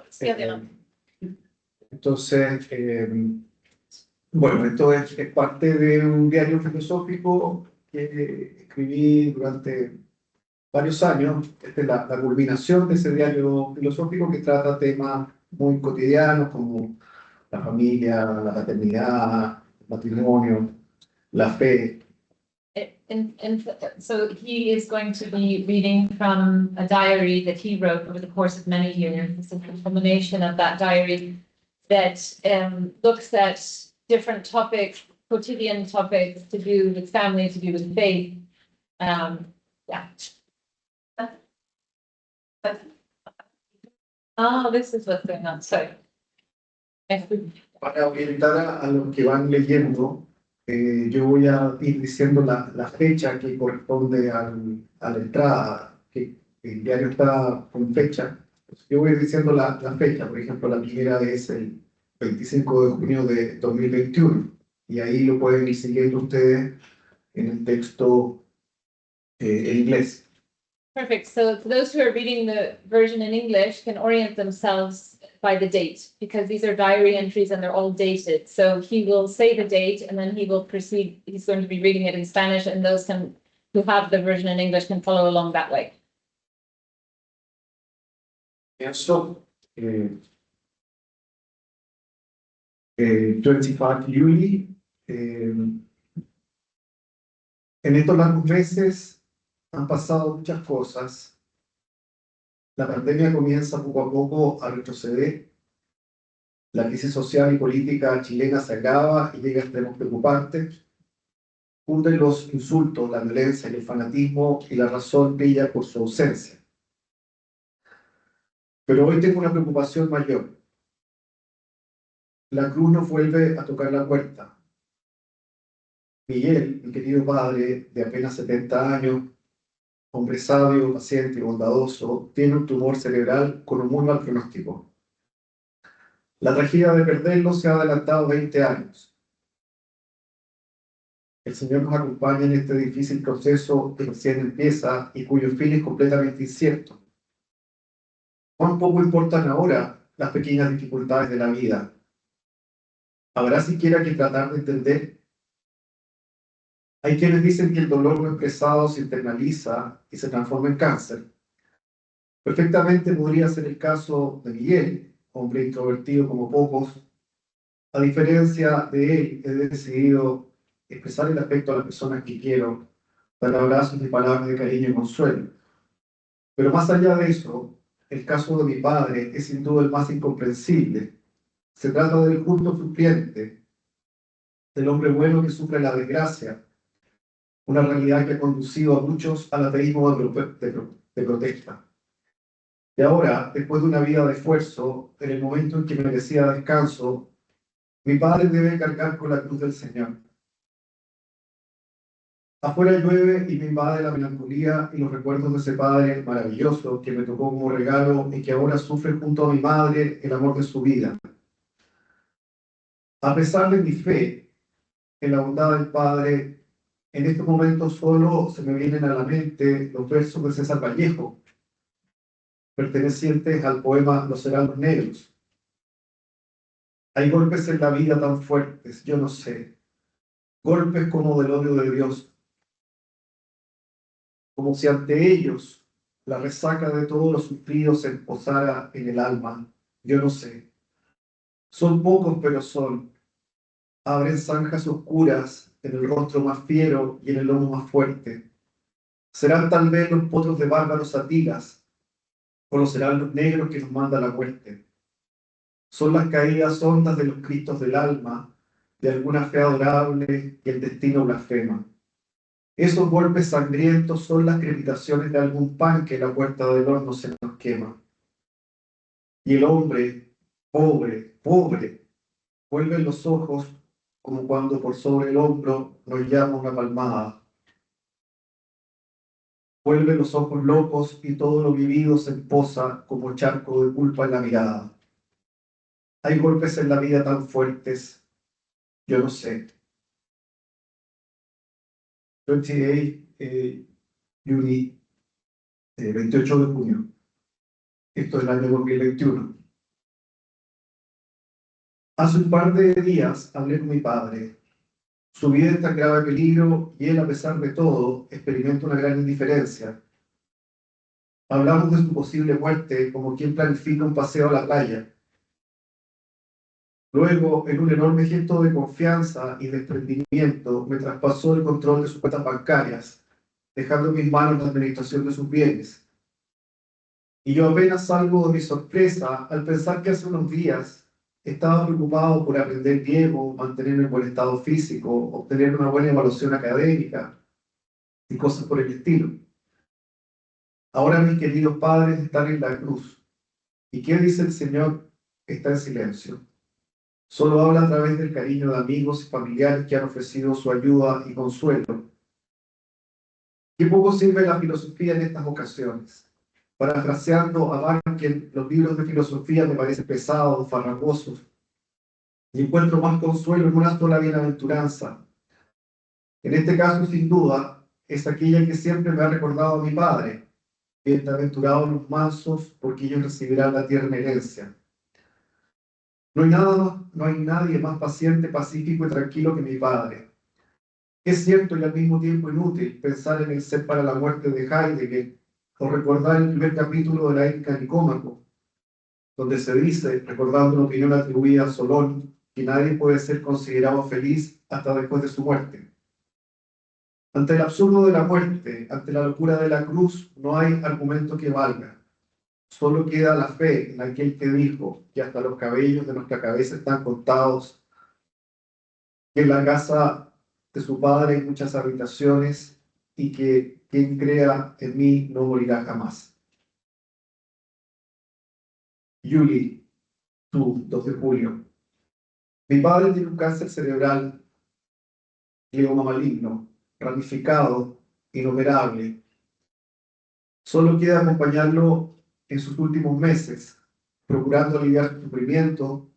Sí, adelante. Entonces, bueno, esto es parte de un diario filosófico que escribí durante varios años. Esta es la culminación de ese diario filosófico que trata temas muy cotidianos como la familia, la paternidad, el matrimonio, la fe. So he is going to be reading from a diary that he wrote over the course of many years. It's a culmination of that diary that looks at different topics, quotidian topics to do with family, to do with faith. Yeah. Oh, this is what's going on. Sorry. Para orientar a los que van leyendo, yo voy a ir diciendo la fecha que corresponde a la entrada, que el diario está con fecha. Yo voy a ir diciendo la fecha, por ejemplo, la primera es el 25 de junio de 2021, y ahí lo pueden ir siguiendo ustedes en el texto en inglés. Perfect. So those who are reading the version in English can orient themselves by the date, because these are diary entries and they're all dated. So he will say the date and then he will proceed. He's going to be reading it in Spanish, and those who have the version in English can follow along that way. Eso, 25 Juli. En estos largos meses han pasado muchas cosas. La pandemia comienza poco a poco a retroceder. La crisis social y política chilena se agrava y llega a extremos preocupantes. Hunden los insultos, la violencia y el fanatismo, y la razón brilla por su ausencia. Pero hoy tengo una preocupación mayor. La cruz nos vuelve a tocar la puerta. Miguel, mi querido padre, de apenas 70 años, hombre sabio, paciente y bondadoso, tiene un tumor cerebral con un muy mal pronóstico. La tragedia de perderlo se ha adelantado 20 años. El Señor nos acompaña en este difícil proceso que recién empieza y cuyo fin es completamente incierto. ¿Cuán poco importan ahora las pequeñas dificultades de la vida? ¿Habrá siquiera que tratar de entender? Hay quienes dicen que el dolor no expresado se internaliza y se transforma en cáncer. Perfectamente podría ser el caso de Miguel, hombre introvertido como pocos. A diferencia de él, he decidido expresar el afecto a las personas que quiero, dar abrazos y palabras de cariño y consuelo. Pero más allá de eso, el caso de mi padre es sin duda el más incomprensible. Se trata del justo sufriente, del hombre bueno que sufre la desgracia, una realidad que ha conducido a muchos al ateísmo de protesta. Y ahora, después de una vida de esfuerzo, en el momento en que merecía descanso, mi padre debe cargar con la cruz del Señor. Afuera llueve y me invade la melancolía y los recuerdos de ese padre maravilloso que me tocó como regalo y que ahora sufre junto a mi madre el amor de su vida. A pesar de mi fe en la bondad del Padre, en estos momentos solo se me vienen a la mente los versos de César Vallejo, pertenecientes al poema Los Heraldos Negros. Hay golpes en la vida tan fuertes, yo no sé, golpes como del odio de Dios, como si ante ellos la resaca de todos los sufridos se posara en el alma, yo no sé. Son pocos, pero son. Abren zanjas oscuras en el rostro más fiero y en el lomo más fuerte. Serán tal vez los potros de bárbaros atigas, o los heraldos negros que nos manda la muerte. Son las caídas hondas de los cristos del alma, de alguna fe adorable que el destino blasfema. Esos golpes sangrientos son las crepitaciones de algún pan que en la puerta del horno se nos quema. Y el hombre, pobre, pobre, vuelve los ojos como cuando por sobre el hombro nos llama una palmada. Vuelve los ojos locos y todo lo vivido se posa como charco de culpa en la mirada. Hay golpes en la vida tan fuertes, yo no sé. 28 Juni, 28 de junio. Esto es el año 2021. Hace un par de días hablé con mi padre. Su vida está en grave peligro y él, a pesar de todo, experimenta una gran indiferencia. Hablamos de su posible muerte como quien planifica un paseo a la playa. Luego, en un enorme gesto de confianza y desprendimiento, me traspasó el control de sus cuentas bancarias, dejando en mis manos la administración de sus bienes. Y yo apenas salgo de mi sorpresa al pensar que hace unos días estaba preocupado por aprender griego, mantenerme en buen estado físico, obtener una buena evaluación académica y cosas por el estilo. Ahora mis queridos padres están en la cruz. ¿Y qué dice el Señor? Está en silencio. Solo habla a través del cariño de amigos y familiares que han ofrecido su ayuda y consuelo. Qué poco sirve la filosofía en estas ocasiones. Parafraseando a Barken, los libros de filosofía me parecen pesados, farragosos, y encuentro más consuelo en una sola bienaventuranza. En este caso, sin duda, es aquella que siempre me ha recordado a mi padre. Bienaventurados los mansos, porque ellos recibirán la tierna herencia. No hay nadie más paciente, pacífico y tranquilo que mi padre. Es cierto y al mismo tiempo inútil pensar en el ser para la muerte de Heidegger o recordar el primer capítulo de la Ética Nicómaco, donde se dice, recordando una opinión atribuida a Solón, que nadie puede ser considerado feliz hasta después de su muerte. Ante el absurdo de la muerte, ante la locura de la cruz, no hay argumento que valga. Solo queda la fe en aquel que dijo que hasta los cabellos de nuestra cabeza están contados, que en la casa de su padre hay muchas habitaciones y que quien crea en mí no morirá jamás. Yuli, tú, 2 de julio. Mi padre tiene un cáncer cerebral, glioma maligno, ramificado, inoperable. Solo queda acompañarlo en sus últimos meses, procurando aliviar su sufrimiento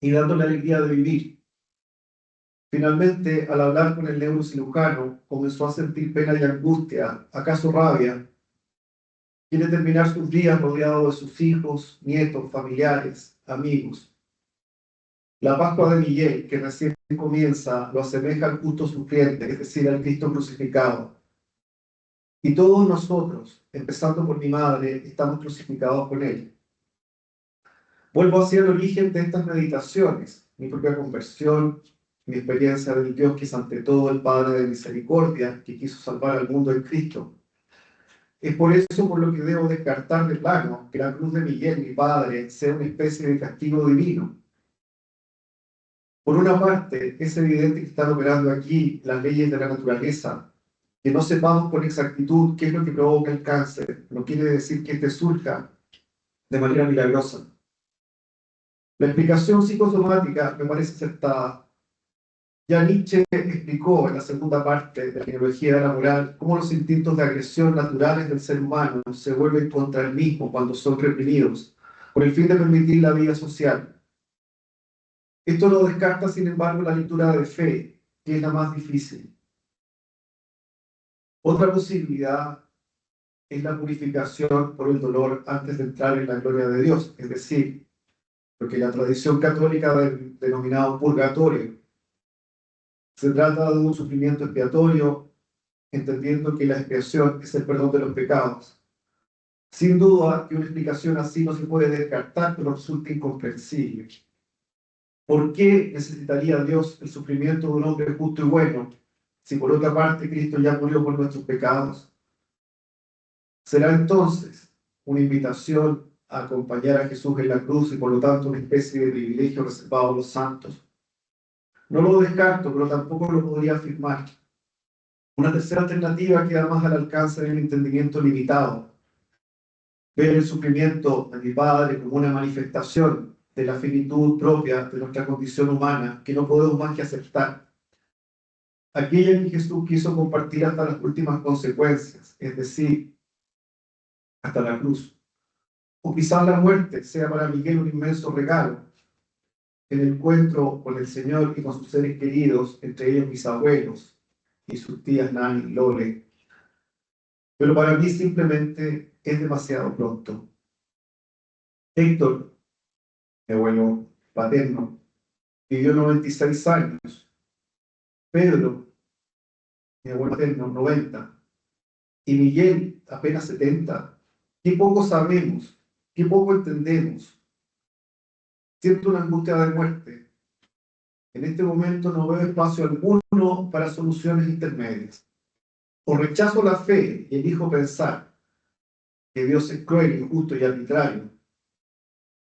y dándole la alegría de vivir. Finalmente, al hablar con el neurocirujano, comenzó a sentir pena y angustia, acaso rabia. Quiere terminar sus días rodeado de sus hijos, nietos, familiares, amigos. La Pascua de Miguel, que recién comienza, lo asemeja al justo sufriente, es decir, al Cristo crucificado. Y todos nosotros, empezando por mi madre, estamos crucificados con él. Vuelvo hacia el origen de estas meditaciones, mi propia conversión, mi experiencia del Dios que es ante todo el Padre de misericordia, que quiso salvar al mundo en Cristo. Es por eso por lo que debo descartar de plano que la cruz de Miguel, mi padre, sea una especie de castigo divino. Por una parte, es evidente que están operando aquí las leyes de la naturaleza. Que no sepamos con exactitud qué es lo que provoca el cáncer no quiere decir que este surja de manera milagrosa. La explicación psicosomática me parece acertada. Ya Nietzsche explicó en la segunda parte de la ideología de la moral cómo los instintos de agresión naturales del ser humano se vuelven contra el mismo cuando son reprimidos, con el fin de permitir la vida social. Esto no descarta, sin embargo, la lectura de fe, que es la más difícil. Otra posibilidad es la purificación por el dolor antes de entrar en la gloria de Dios, es decir, lo que la tradición católica ha denominado purgatorio. Se trata de un sufrimiento expiatorio, entendiendo que la expiación es el perdón de los pecados. Sin duda que una explicación así no se puede descartar, pero resulta incomprensible. ¿Por qué necesitaría Dios el sufrimiento de un hombre justo y bueno, si por otra parte Cristo ya murió por nuestros pecados? Será entonces una invitación a acompañar a Jesús en la cruz y por lo tanto una especie de privilegio reservado a los santos. No lo descarto, pero tampoco lo podría afirmar. Una tercera alternativa queda más al alcance del entendimiento limitado. Ver el sufrimiento de mi padre como una manifestación de la finitud propia de nuestra condición humana que no podemos más que aceptar. Aquella en que Jesús quiso compartir hasta las últimas consecuencias, es decir, hasta la cruz. O quizás la muerte sea para Miguel un inmenso regalo. El encuentro con el Señor y con sus seres queridos, entre ellos mis abuelos y sus tías Nani y Lole. Pero para mí simplemente es demasiado pronto. Héctor, mi abuelo paterno, vivió 96 años. Pedro, mi abuelo materno, 90. Y Miguel, apenas 70. Qué poco sabemos, qué poco entendemos. Siento una angustia de muerte. En este momento no veo espacio alguno para soluciones intermedias. O rechazo la fe y elijo pensar que Dios es cruel, injusto y arbitrario,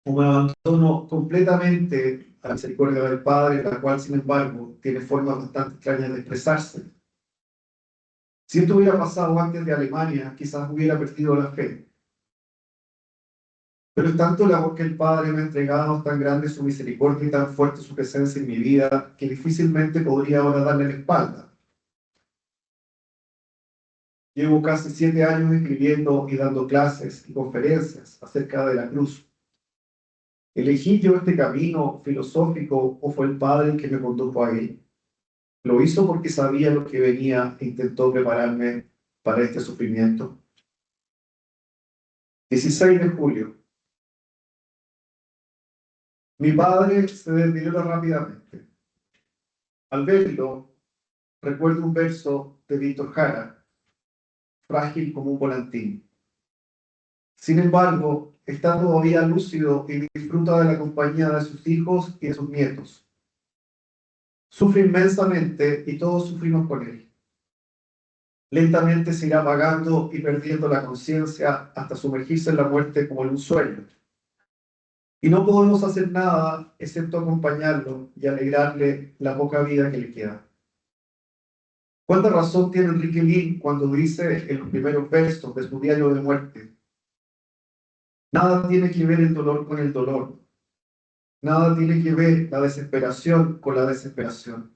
o me abandono completamente a la misericordia del Padre, la cual, sin embargo, tiene formas bastante extrañas de expresarse. Si esto hubiera pasado antes de Alemania, quizás hubiera perdido la fe. Pero es tanto el amor que el Padre me ha entregado, tan grande su misericordia y tan fuerte su presencia en mi vida, que difícilmente podría ahora darle la espalda. Llevo casi 7 años escribiendo y dando clases y conferencias acerca de la cruz. ¿Elegí yo este camino filosófico o fue el Padre el que me condujo a él? Lo hizo porque sabía lo que venía e intentó prepararme para este sufrimiento. 16 de julio. Mi padre se deteriora rápidamente. Al verlo, recuerdo un verso de Víctor Jara, frágil como un volantín. Sin embargo, está todavía lúcido y disfruta de la compañía de sus hijos y de sus nietos. Sufre inmensamente y todos sufrimos con él. Lentamente se irá apagando y perdiendo la conciencia hasta sumergirse en la muerte como en un sueño. Y no podemos hacer nada excepto acompañarlo y alegrarle la poca vida que le queda. ¿Cuánta razón tiene Enrique Lin cuando dice en los primeros versos de su diario de muerte? Nada tiene que ver el dolor con el dolor. Nada tiene que ver la desesperación con la desesperación.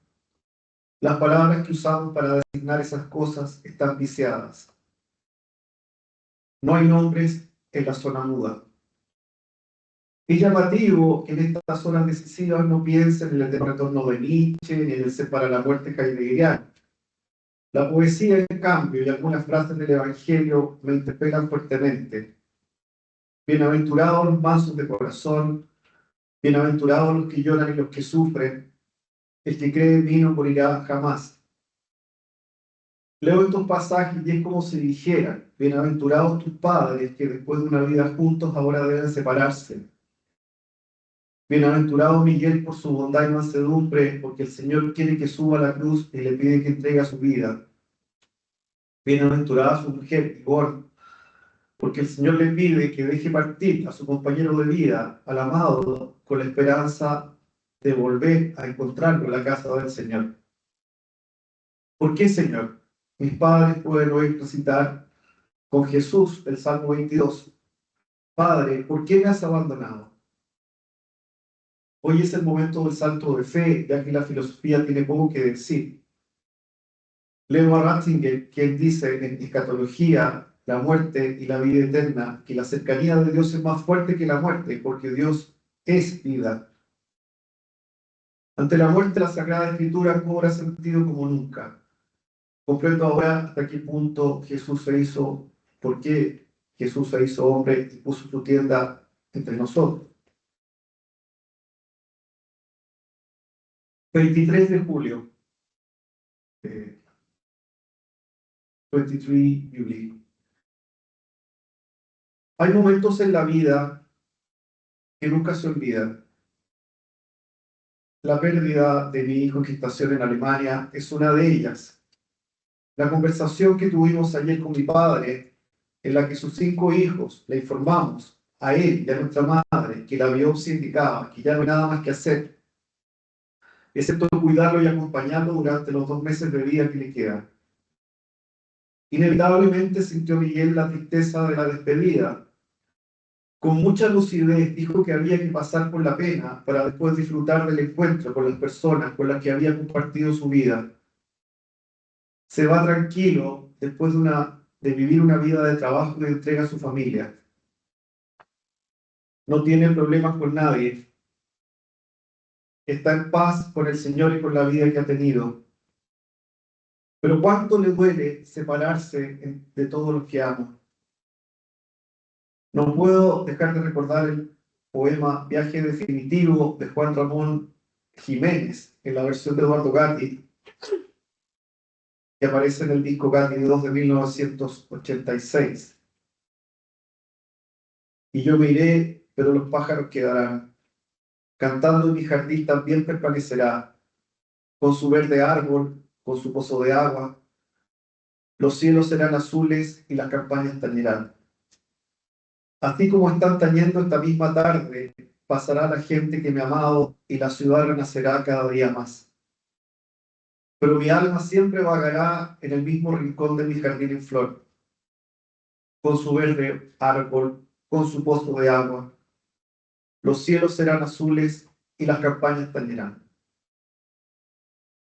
Las palabras que usamos para designar esas cosas están viciadas. No hay nombres en la zona muda. Es llamativo que en estas horas decisivas no piensen en el eterno retorno de Nietzsche ni en el ser para la muerte heideggeriano. La poesía, en cambio, y algunas frases del Evangelio me interpelan fuertemente. Bienaventurados los mansos de corazón, bienaventurados los que lloran y los que sufren, el que cree en mí no morirá jamás. Leo estos pasajes y es como si dijeran, bienaventurados tus padres que después de una vida juntos ahora deben separarse. Bienaventurado Miguel por su bondad y mansedumbre, porque el Señor quiere que suba a la cruz y le pide que entregue su vida. Bienaventurada su mujer, Igor, porque el Señor le pide que deje partir a su compañero de vida, al amado, con la esperanza de volver a encontrarlo en la casa del Señor. ¿Por qué, Señor? Mis padres pueden hoy recitar con Jesús el Salmo 22. Padre, ¿por qué me has abandonado? Hoy es el momento del salto de fe, ya que la filosofía tiene poco que decir. Leo a Ratzinger, quien dice en Escatología, la muerte y la vida eterna, que la cercanía de Dios es más fuerte que la muerte, porque Dios es vida. Ante la muerte, la Sagrada Escritura cobra sentido como nunca. Comprendo ahora hasta qué punto Jesús se hizo, por qué Jesús se hizo hombre y puso su tienda entre nosotros. 23 de julio. 23 Jubilee. Hay momentos en la vida que nunca se olvidan. La pérdida de mi hijo en gestación en Alemania es una de ellas. La conversación que tuvimos ayer con mi padre, en la que sus 5 hijos le informamos a él y a nuestra madre que la biopsia indicaba que ya no hay nada más que hacer, excepto cuidarlo y acompañarlo durante los 2 meses de vida que le quedan. Inevitablemente sintió Miguel la tristeza de la despedida. Con mucha lucidez dijo que había que pasar por la pena para después disfrutar del encuentro con las personas con las que había compartido su vida. Se va tranquilo después de vivir una vida de trabajo y de entrega a su familia. No tiene problemas con nadie. Está en paz con el Señor y con la vida que ha tenido. Pero ¿cuánto le duele separarse de todos los que ama? No puedo dejar de recordar el poema Viaje definitivo de Juan Ramón Jiménez, en la versión de Eduardo Gatti, que aparece en el disco Gatti 2 de 1986. Y yo me iré, pero los pájaros quedarán. Cantando en mi jardín también permanecerá, con su verde árbol, con su pozo de agua. Los cielos serán azules y las campañas tañerán. Así como están tañendo esta misma tarde, pasará la gente que me ha amado y la ciudad renacerá cada día más. Pero mi alma siempre vagará en el mismo rincón de mi jardín en flor, con su verde árbol, con su pozo de agua. Los cielos serán azules y las campañas tañerán.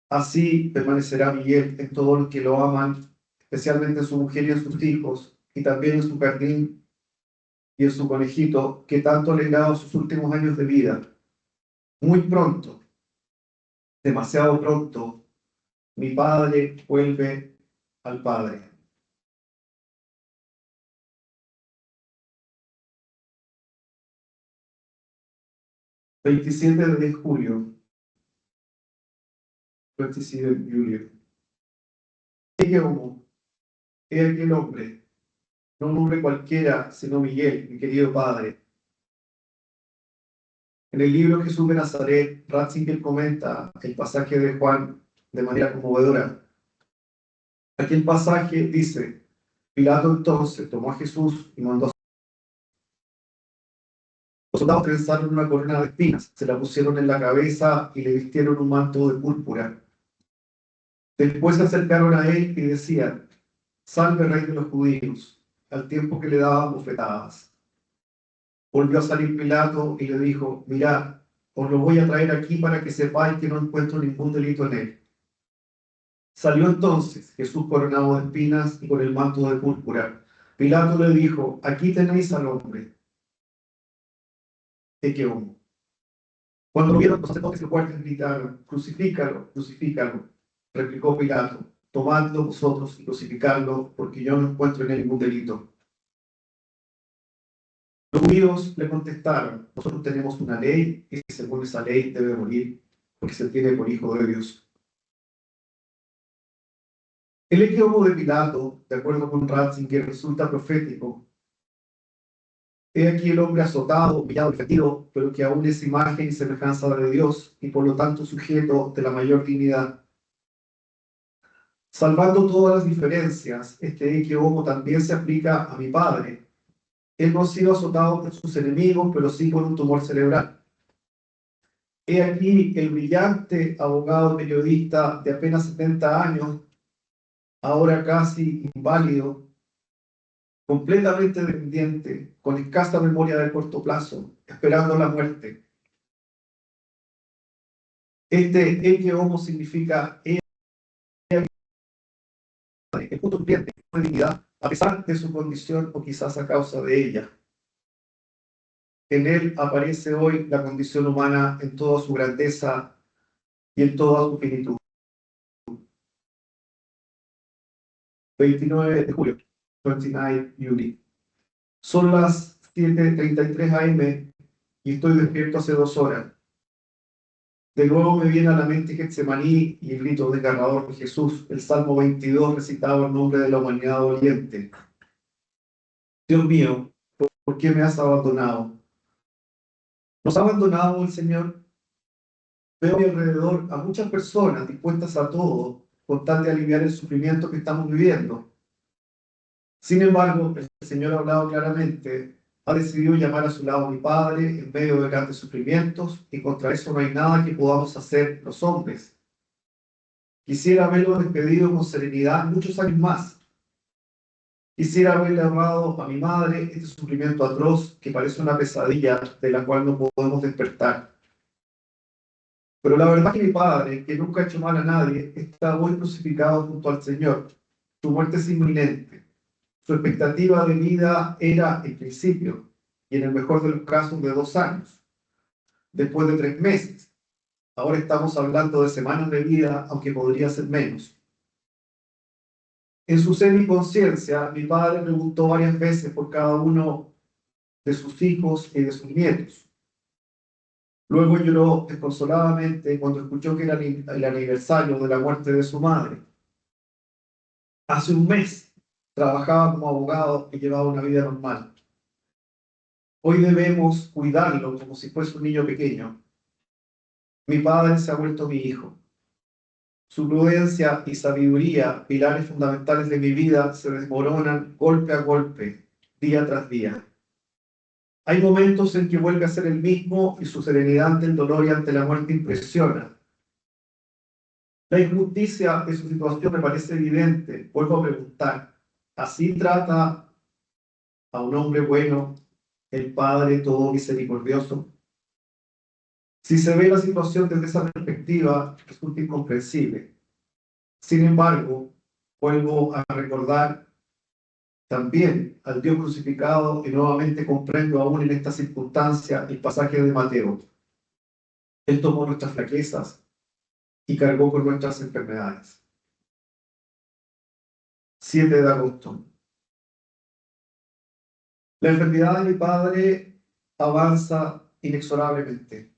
Así permanecerá Miguel en todos los que lo aman, especialmente en su mujer y en sus hijos, y también en su jardín y en su conejito, que tanto ha alegrado sus últimos años de vida. Muy pronto, demasiado pronto, mi padre vuelve al Padre. 27 de julio, 27 de julio. He como, he aquí el hombre, no un hombre cualquiera, sino Miguel, mi querido padre. En el libro Jesús de Nazaret, Ratzinger comenta el pasaje de Juan de manera conmovedora. Aquel pasaje dice: Pilato entonces tomó a Jesús y mandó a los soldados trenzaron una corona de espinas, se la pusieron en la cabeza y le vistieron un manto de púrpura. Después se acercaron a él y decían: Salve, rey de los judíos, al tiempo que le daban bofetadas. Volvió a salir Pilato y le dijo: Mirad, os lo voy a traer aquí para que sepáis que no encuentro ningún delito en él. Salió entonces Jesús coronado de espinas y con el manto de púrpura. Pilato le dijo: Aquí tenéis al hombre. Ecce homo. Cuando lo vieron los sacerdotes y los guardias gritaron: Crucifícalo, crucifícalo. Replicó Pilato: Tomadlo vosotros y crucificadlo, porque yo no encuentro en él ningún delito. Los judíos le contestaron: Nosotros tenemos una ley y según esa ley debe morir, porque se tiene por hijo de Dios. El ecce homo de Pilato, de acuerdo con Ratzinger, resulta profético. He aquí el hombre azotado, humillado, defendido, pero que aún es imagen y semejanza de Dios y por lo tanto sujeto de la mayor dignidad. Salvando todas las diferencias, este ecce homo también se aplica a mi padre. Él no ha sido azotado por sus enemigos, pero sí por un tumor cerebral. He aquí el brillante abogado periodista de apenas 70 años, ahora casi inválido, completamente dependiente, con escasa memoria de corto plazo, esperando la muerte. Este ecce homo significa el punto cliente de dignidad, a pesar de su condición o quizás a causa de ella. En él aparece hoy la condición humana en toda su grandeza y en toda su finitud. 29 de julio, 29 Juli. Son las 7:33 am y estoy despierto hace 2 horas. De nuevo me viene a la mente Getsemaní y el grito desgarrador de Jesús, el Salmo 22 recitado en nombre de la humanidad doliente. Dios mío, ¿por qué me has abandonado? ¿Nos ha abandonado el Señor? Veo a mi alrededor a muchas personas dispuestas a todo con tal de aliviar el sufrimiento que estamos viviendo. Sin embargo, el Señor ha hablado claramente, ha decidido llamar a su lado a mi Padre en medio de grandes sufrimientos y contra eso no hay nada que podamos hacer los hombres. Quisiera haberlo despedido con serenidad muchos años más. Quisiera haberle ahorrado a mi madre este sufrimiento atroz que parece una pesadilla de la cual no podemos despertar. Pero la verdad es que mi padre, que nunca ha hecho mal a nadie, está hoy crucificado junto al Señor. Su muerte es inminente. Su expectativa de vida era, en principio, y en el mejor de los casos, de 2 años. Después de 3 meses. Ahora estamos hablando de semanas de vida, aunque podría ser menos. En su semi-conciencia, mi padre preguntó varias veces por cada uno de sus hijos y de sus nietos. Luego lloró desconsoladamente cuando escuchó que era el aniversario de la muerte de su madre. Hace un mes trabajaba como abogado y llevaba una vida normal. Hoy debemos cuidarlo como si fuese un niño pequeño. Mi padre se ha vuelto mi hijo. Su prudencia y sabiduría, pilares fundamentales de mi vida, se desmoronan golpe a golpe, día tras día. Hay momentos en que vuelve a ser el mismo y su serenidad ante el dolor y ante la muerte impresiona. La injusticia de su situación me parece evidente. Vuelvo a preguntar, ¿así trata a un hombre bueno el Padre todo misericordioso? Si se ve la situación desde esa perspectiva, resulta incomprensible. Sin embargo, vuelvo a recordar también al Dios crucificado y nuevamente comprendo aún en esta circunstancia el pasaje de Mateo. Él tomó nuestras flaquezas y cargó con nuestras enfermedades. 7 de agosto. La enfermedad de mi padre avanza inexorablemente.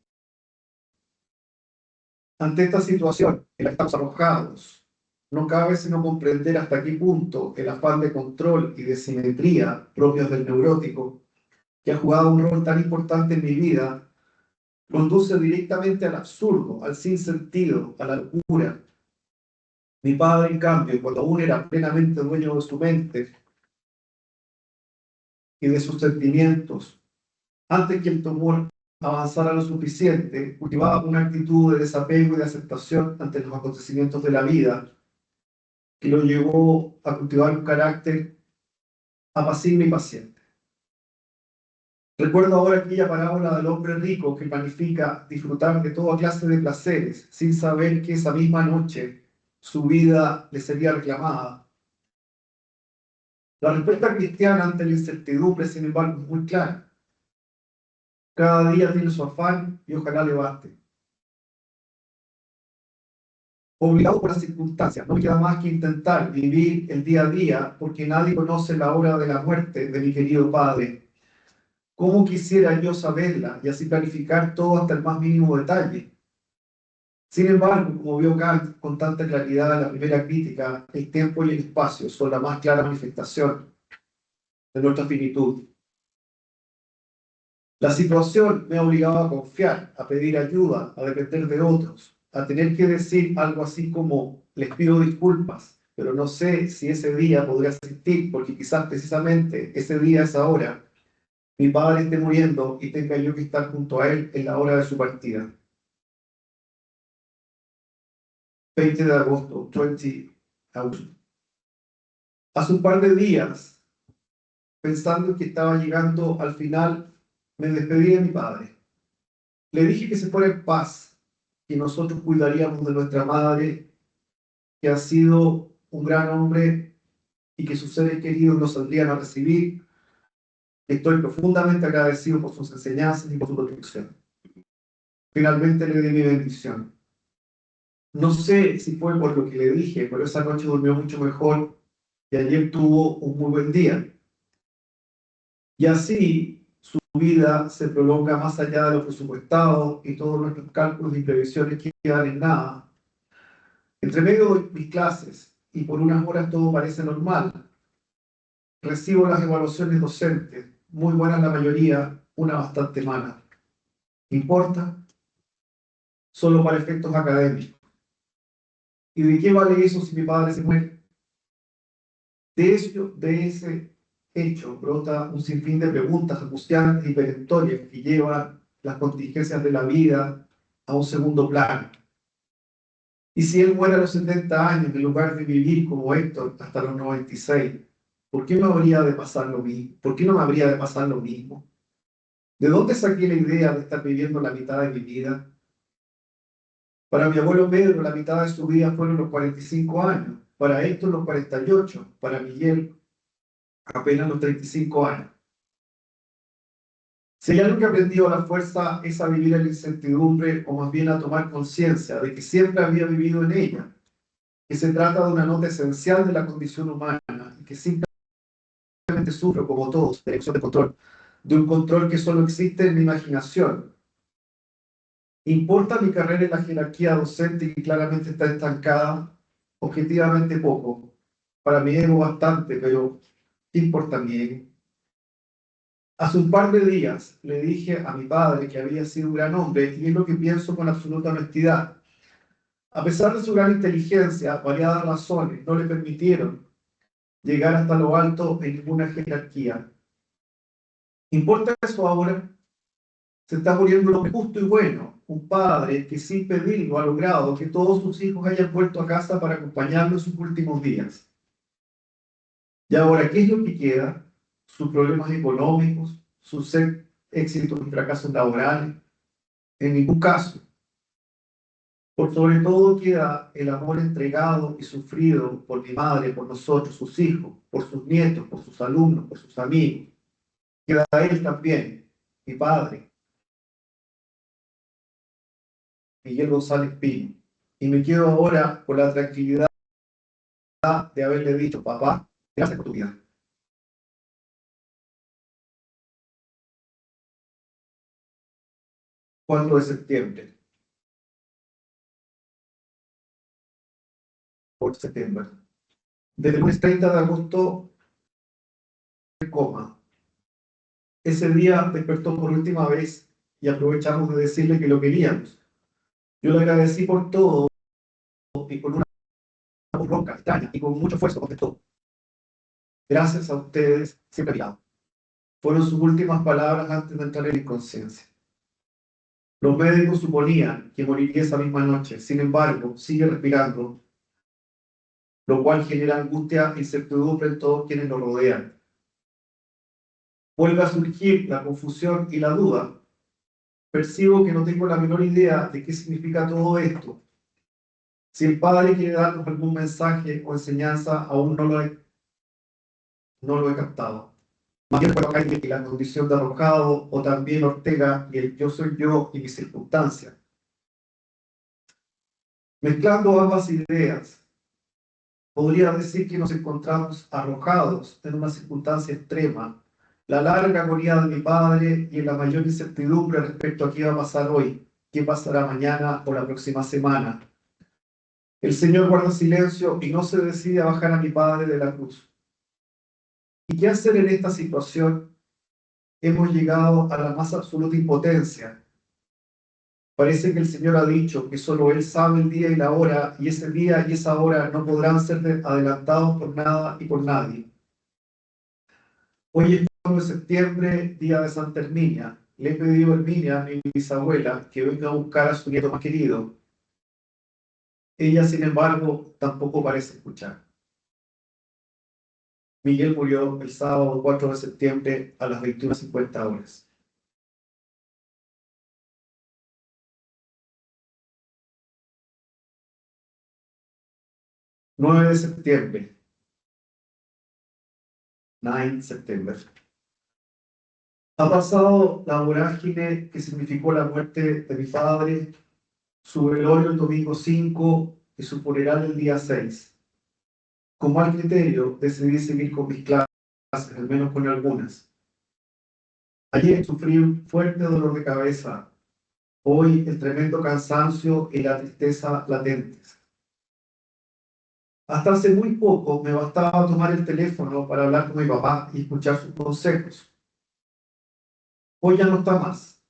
Ante esta situación en la que estamos arrojados, no cabe sino comprender hasta qué punto el afán de control y de simetría propios del neurótico, que ha jugado un rol tan importante en mi vida, conduce directamente al absurdo, al sinsentido, a la locura. Mi padre, en cambio, cuando aún era plenamente dueño de su mente y de sus sentimientos, antes que el tumor avanzara lo suficiente, cultivaba una actitud de desapego y de aceptación ante los acontecimientos de la vida, que lo llevó a cultivar un carácter apacible y paciente. Recuerdo ahora aquella parábola del hombre rico que planifica disfrutar de toda clase de placeres sin saber que esa misma noche su vida le sería reclamada. La respuesta cristiana ante la incertidumbre, sin embargo, es muy clara. Cada día tiene su afán y ojalá le baste. Obligado por las circunstancias, no me queda más que intentar vivir el día a día porque nadie conoce la hora de la muerte de mi querido padre. ¿Cómo quisiera yo saberla y así planificar todo hasta el más mínimo detalle? Sin embargo, como vio Kant con tanta claridad en la primera crítica, el tiempo y el espacio son la más clara manifestación de nuestra finitud. La situación me ha obligado a confiar, a pedir ayuda, a depender de otros, a tener que decir algo así como, les pido disculpas, pero no sé si ese día podrá existir, porque quizás precisamente ese día, esa hora, mi padre esté muriendo y tenga yo que estar junto a él en la hora de su partida. 20 de agosto, 20 agosto. Hace un par de días, pensando que estaba llegando al final, me despedí de mi padre. Le dije que se fuera en paz, que nosotros cuidaríamos de nuestra madre, que ha sido un gran hombre y que sus seres queridos nos saldrían a recibir. Estoy profundamente agradecido por sus enseñanzas y por su protección. Finalmente le di mi bendición. No sé si fue por lo que le dije, pero esa noche durmió mucho mejor y ayer tuvo un muy buen día. Y así su vida se prolonga más allá de lo presupuestado y todos nuestros cálculos y previsiones quedan en nada. Entre medio de mis clases y por unas horas todo parece normal. Recibo las evaluaciones docentes, muy buenas la mayoría, una bastante mala. ¿Importa? Solo para efectos académicos. ¿Y de qué vale eso si mi padre se muere? De ese hecho brota un sinfín de preguntas angustiantes y perentorias que llevan las contingencias de la vida a un segundo plano. ¿Y si él muere a los 70 años en lugar de vivir como Héctor hasta los 96? ¿Por qué no habría de pasar lo mismo? ¿Por qué no me habría de pasar lo mismo? ¿De dónde saqué la idea de estar viviendo la mitad de mi vida? Para mi abuelo Pedro, la mitad de su vida fueron los 45 años. Para Héctor, los 48. Para Miguel, apenas los 35 años. Si hay algo que aprendió a la fuerza es a vivir en la incertidumbre, o más bien a tomar conciencia de que siempre había vivido en ella, que se trata de una nota esencial de la condición humana y que simplemente sufro, como todos, de exceso de control, de un control que solo existe en mi imaginación. ¿Importa mi carrera en la jerarquía docente que claramente está estancada? Objetivamente poco. Para mí ego bastante, pero ¿qué importa mi ego? Hace un par de días le dije a mi padre que había sido un gran hombre y es lo que pienso con absoluta honestidad. A pesar de su gran inteligencia, variadas razones no le permitieron llegar hasta lo alto en ninguna jerarquía. ¿Importa eso ahora? Se está muriendo un hombre justo y bueno, un padre que sin pedirlo ha logrado que todos sus hijos hayan vuelto a casa para acompañarlo en sus últimos días. Y ahora, ¿qué es lo que queda? Sus problemas económicos, sus éxitos y fracasos laborales. En ningún caso. Por sobre todo queda el amor entregado y sufrido por mi madre, por nosotros, sus hijos, por sus nietos, por sus alumnos, por sus amigos. Queda él también, mi padre, Miguel González Pino. Y me quedo ahora con la tranquilidad de haberle dicho, papá, gracias por tu vida. 4 de septiembre, 4 de septiembre. Desde el lunes 30 de agosto, coma. Ese día despertó por última vez y aprovechamos de decirle que lo queríamos. Yo le agradecí por todo y con una voz ronca, extraña y con mucho esfuerzo contestó. Gracias a ustedes, siempre mirado. Fueron sus últimas palabras antes de entrar en inconsciencia. Los médicos suponían que moriría esa misma noche, sin embargo, sigue respirando, lo cual genera angustia e incertidumbre en todos quienes lo rodean. Vuelve a surgir la confusión y la duda. Percibo que no tengo la menor idea de qué significa todo esto. Si el Padre quiere darnos algún mensaje o enseñanza, aún no lo he captado. Más bien puedo caer en la condición de arrojado o también Ortega y el yo soy yo y mis circunstancias. Mezclando ambas ideas, podría decir que nos encontramos arrojados en una circunstancia extrema, la larga agonía de mi padre y en la mayor incertidumbre respecto a qué va a pasar hoy, qué pasará mañana o la próxima semana. El Señor guarda silencio y no se decide a bajar a mi padre de la cruz. ¿Y qué hacer en esta situación? Hemos llegado a la más absoluta impotencia. Parece que el Señor ha dicho que solo Él sabe el día y la hora, y ese día y esa hora no podrán ser adelantados por nada y por nadie. Hoy es 4 de septiembre, día de Santa Herminia. Le he pedido a Herminia, mi bisabuela, que venga a buscar a su nieto más querido. Ella, sin embargo, tampoco parece escuchar. Miguel murió el sábado 4 de septiembre a las 21:50 horas. 9 de septiembre. 9 September. Ha pasado la vorágine que significó la muerte de mi padre, su velorio el domingo 5 y su funeral el día 6. Con mal criterio decidí seguir con mis clases, al menos con algunas. Ayer sufrí un fuerte dolor de cabeza, hoy el tremendo cansancio y la tristeza latentes. Hasta hace muy poco me bastaba tomar el teléfono para hablar con mi papá y escuchar sus consejos. Hoy ya no está más.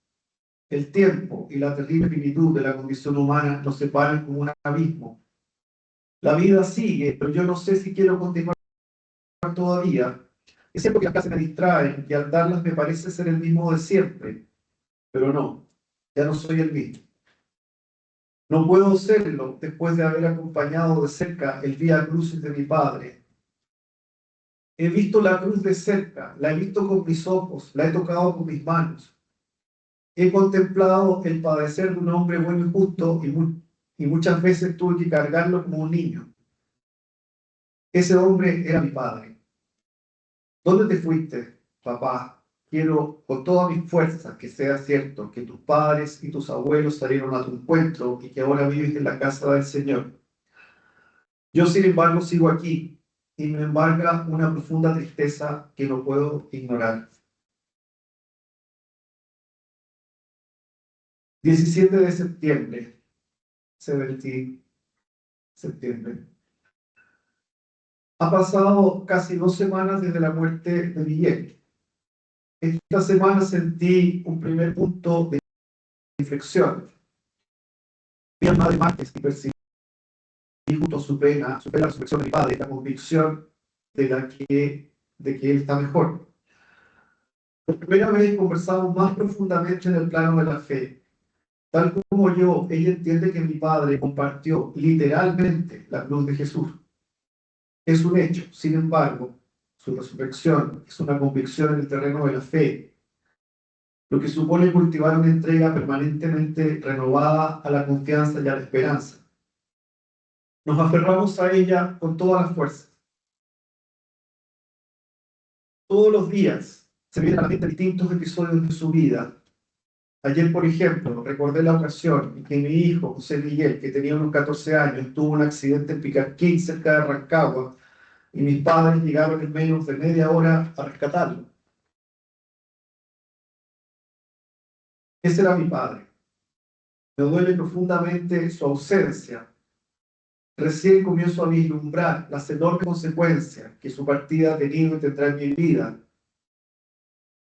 El tiempo y la terrible finitud de la condición humana nos separan como un abismo. La vida sigue, pero yo no sé si quiero continuar todavía. Es cierto que las clases me distraen y al darlas me parece ser el mismo de siempre, pero no, ya no soy el mismo. No puedo serlo después de haber acompañado de cerca el Vía Crucis de mi padre. He visto la cruz de cerca, la he visto con mis ojos, la he tocado con mis manos. He contemplado el padecer de un hombre bueno y justo y muchas veces tuve que cargarlo como un niño. Ese hombre era mi padre. ¿Dónde te fuiste, papá? Quiero con todas mis fuerzas que sea cierto que tus padres y tus abuelos salieron a tu encuentro y que ahora vives en la casa del Señor. Yo, sin embargo, sigo aquí y me embarga una profunda tristeza que no puedo ignorar. 17 de septiembre, 17 septiembre. Ha pasado casi 2 semanas desde la muerte de Miguel. Esta semana sentí un primer punto de inflexión. Mi alma de martes y percibí junto a su pena, la resurrección de mi padre, la convicción de que él está mejor. Por primera vez conversamos más profundamente en el plano de la fe. Tal como yo, ella entiende que mi padre compartió literalmente la cruz de Jesús. Es un hecho, sin embargo, su resurrección es una convicción en el terreno de la fe, lo que supone cultivar una entrega permanentemente renovada a la confianza y a la esperanza. Nos aferramos a ella con todas las fuerzas. Todos los días se vienen a la mente distintos episodios de su vida. Ayer, por ejemplo, recordé la ocasión en que mi hijo, José Miguel, que tenía unos 14 años, tuvo un accidente en Picarquín, cerca de Rancagua, y mis padres llegaron en menos de media hora a rescatarlo. Ese era mi padre. Me duele profundamente su ausencia. Recién comienzo a vislumbrar las enormes consecuencias que su partida ha tenido y tendrá en mi vida.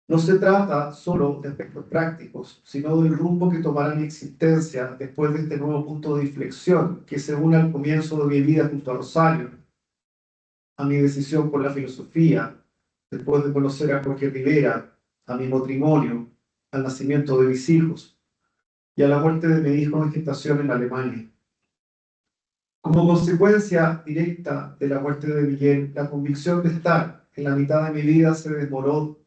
No se trata solo de aspectos prácticos, sino del rumbo que tomará mi existencia después de este nuevo punto de inflexión que se une al comienzo de mi vida junto a Rosario, a mi decisión por la filosofía, después de conocer a Jorge Rivera, a mi matrimonio, al nacimiento de mis hijos y a la muerte de mi hijo en gestación en Alemania. Como consecuencia directa de la muerte de Miguel, la convicción de estar en la mitad de mi vida se desmoronó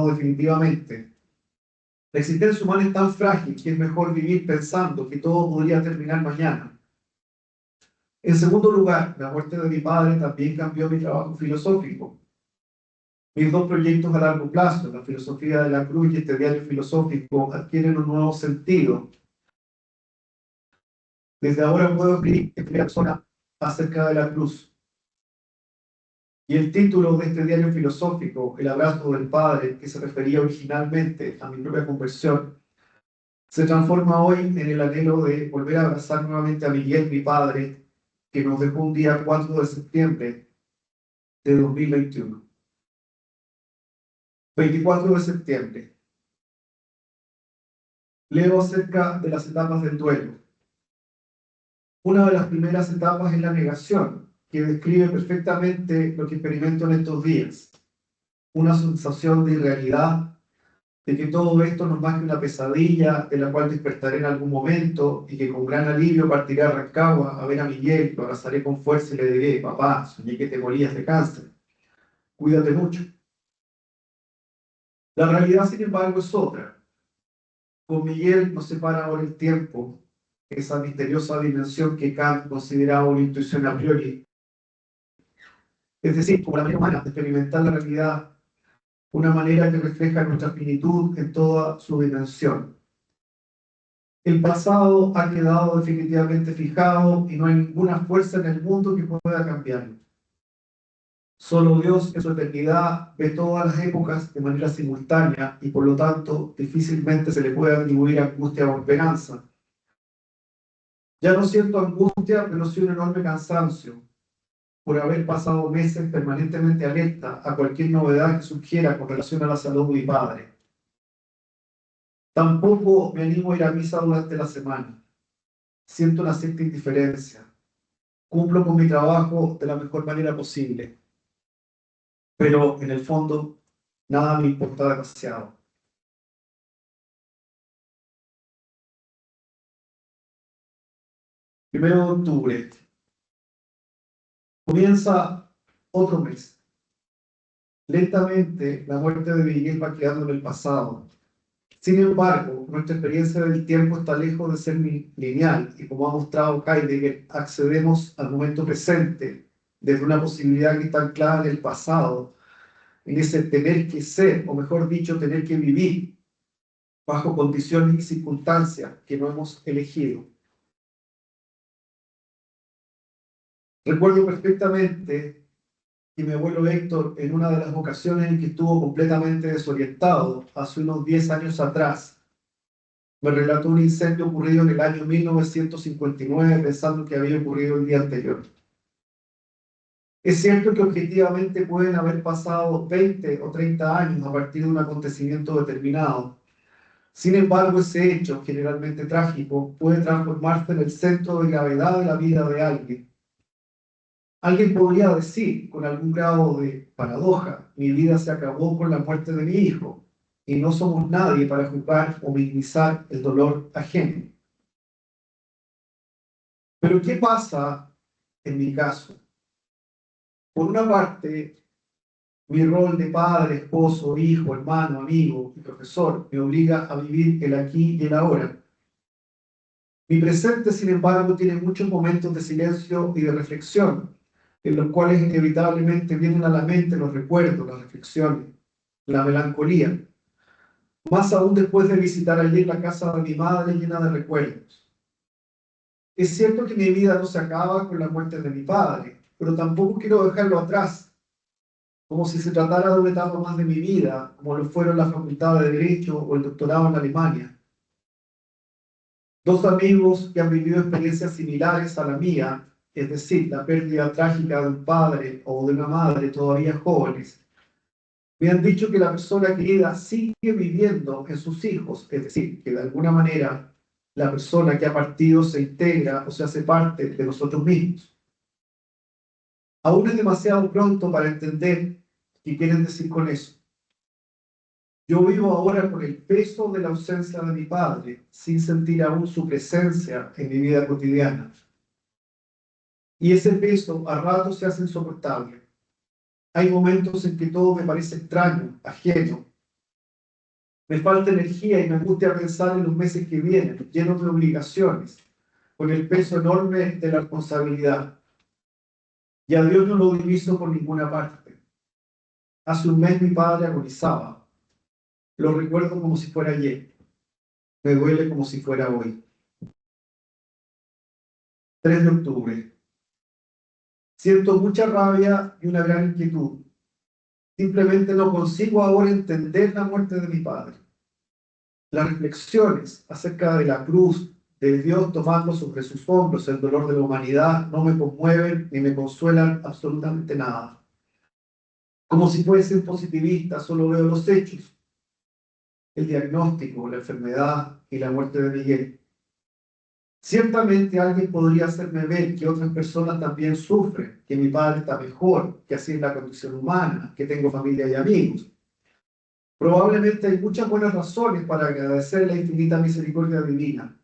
definitivamente. La existencia humana es tan frágil que es mejor vivir pensando que todo podría terminar mañana. En segundo lugar, la muerte de mi padre también cambió mi trabajo filosófico. Mis dos proyectos a largo plazo, la filosofía de la cruz y este diario filosófico, adquieren un nuevo sentido. Desde ahora puedo escribir en primera persona acerca de la cruz. Y el título de este diario filosófico, El abrazo del Padre, que se refería originalmente a mi propia conversión, se transforma hoy en el anhelo de volver a abrazar nuevamente a Miguel, mi padre, que nos dejó un día 4 de septiembre de 2021. 24 de septiembre. Leo acerca de las etapas del duelo. Una de las primeras etapas es la negación, que describe perfectamente lo que experimento en estos días. Una sensación de irrealidad, de que todo esto no es más que una pesadilla de la cual despertaré en algún momento y que con gran alivio partiré a Rancagua a ver a Miguel, lo abrazaré con fuerza y le diré: papá, soñé que te morías de cáncer, cuídate mucho. La realidad, sin embargo, es otra. Con Miguel nos separa ahora el tiempo, esa misteriosa dimensión que Kant consideraba una intuición a priori, es decir, como la manera humana de experimentar la realidad, una manera que refleja nuestra finitud en toda su dimensión. El pasado ha quedado definitivamente fijado y no hay ninguna fuerza en el mundo que pueda cambiarlo. Solo Dios en su eternidad ve todas las épocas de manera simultánea y por lo tanto difícilmente se le puede atribuir angustia o esperanza. Ya no siento angustia, pero sí un enorme cansancio por haber pasado meses permanentemente alerta a cualquier novedad que surgiera con relación a la salud de mi padre. Tampoco me animo a ir a misa durante la semana. Siento una cierta indiferencia. Cumplo con mi trabajo de la mejor manera posible. Pero en el fondo, nada me importa demasiado. 1 de octubre. Comienza otro mes. Lentamente, la muerte de Miguel va quedando en el pasado. Sin embargo, nuestra experiencia del tiempo está lejos de ser lineal y, como ha mostrado Heidegger, accedemos al momento presente desde una posibilidad que está anclada en el pasado, en ese tener que ser, o mejor dicho, tener que vivir bajo condiciones y circunstancias que no hemos elegido. Recuerdo perfectamente que mi abuelo Héctor, en una de las ocasiones en que estuvo completamente desorientado, hace unos 10 años atrás, Me relató un incendio ocurrido en el año 1959, pensando que había ocurrido el día anterior. Es cierto que objetivamente pueden haber pasado 20 o 30 años a partir de un acontecimiento determinado. Sin embargo, ese hecho, generalmente trágico, puede transformarse en el centro de gravedad de la vida de alguien. Alguien podría decir, con algún grado de paradoja, mi vida se acabó con la muerte de mi hijo, y no somos nadie para juzgar o minimizar el dolor ajeno. Pero ¿qué pasa en mi caso? Por una parte, mi rol de padre, esposo, hijo, hermano, amigo y profesor me obliga a vivir el aquí y el ahora. Mi presente, sin embargo, tiene muchos momentos de silencio y de reflexión, en los cuales inevitablemente vienen a la mente los recuerdos, las reflexiones, la melancolía, más aún después de visitar ayer la casa de mi madre llena de recuerdos. Es cierto que mi vida no se acaba con la muerte de mi padre, pero tampoco quiero dejarlo atrás, como si se tratara de una etapa más de mi vida, como lo fueron la Facultad de Derecho o el doctorado en Alemania. Dos amigos que han vivido experiencias similares a la mía, es decir, la pérdida trágica de un padre o de una madre todavía jóvenes, me han dicho que la persona querida sigue viviendo en sus hijos, es decir, que de alguna manera la persona que ha partido se integra o se hace parte de nosotros mismos. Aún es demasiado pronto para entender qué quieren decir con eso. Yo vivo ahora con el peso de la ausencia de mi padre, sin sentir aún su presencia en mi vida cotidiana. Y ese peso a ratos se hace insoportable. Hay momentos en que todo me parece extraño, ajeno. Me falta energía y me angustia pensar en los meses que vienen, llenos de obligaciones, con el peso enorme de la responsabilidad. Y a Dios no lo diviso por ninguna parte. Hace un mes mi padre agonizaba. Lo recuerdo como si fuera ayer. Me duele como si fuera hoy. 3 de octubre. Siento mucha rabia y una gran inquietud. Simplemente no consigo ahora entender la muerte de mi padre. Las reflexiones acerca de la cruz, de Dios tomando sobre sus hombros el dolor de la humanidad, no me conmueven ni me consuelan absolutamente nada. Como si fuesen positivistas, solo veo los hechos, el diagnóstico, la enfermedad y la muerte de Miguel. Ciertamente alguien podría hacerme ver que otras personas también sufren, que mi padre está mejor, que así es la condición humana, que tengo familia y amigos. Probablemente hay muchas buenas razones para agradecer la infinita misericordia divina.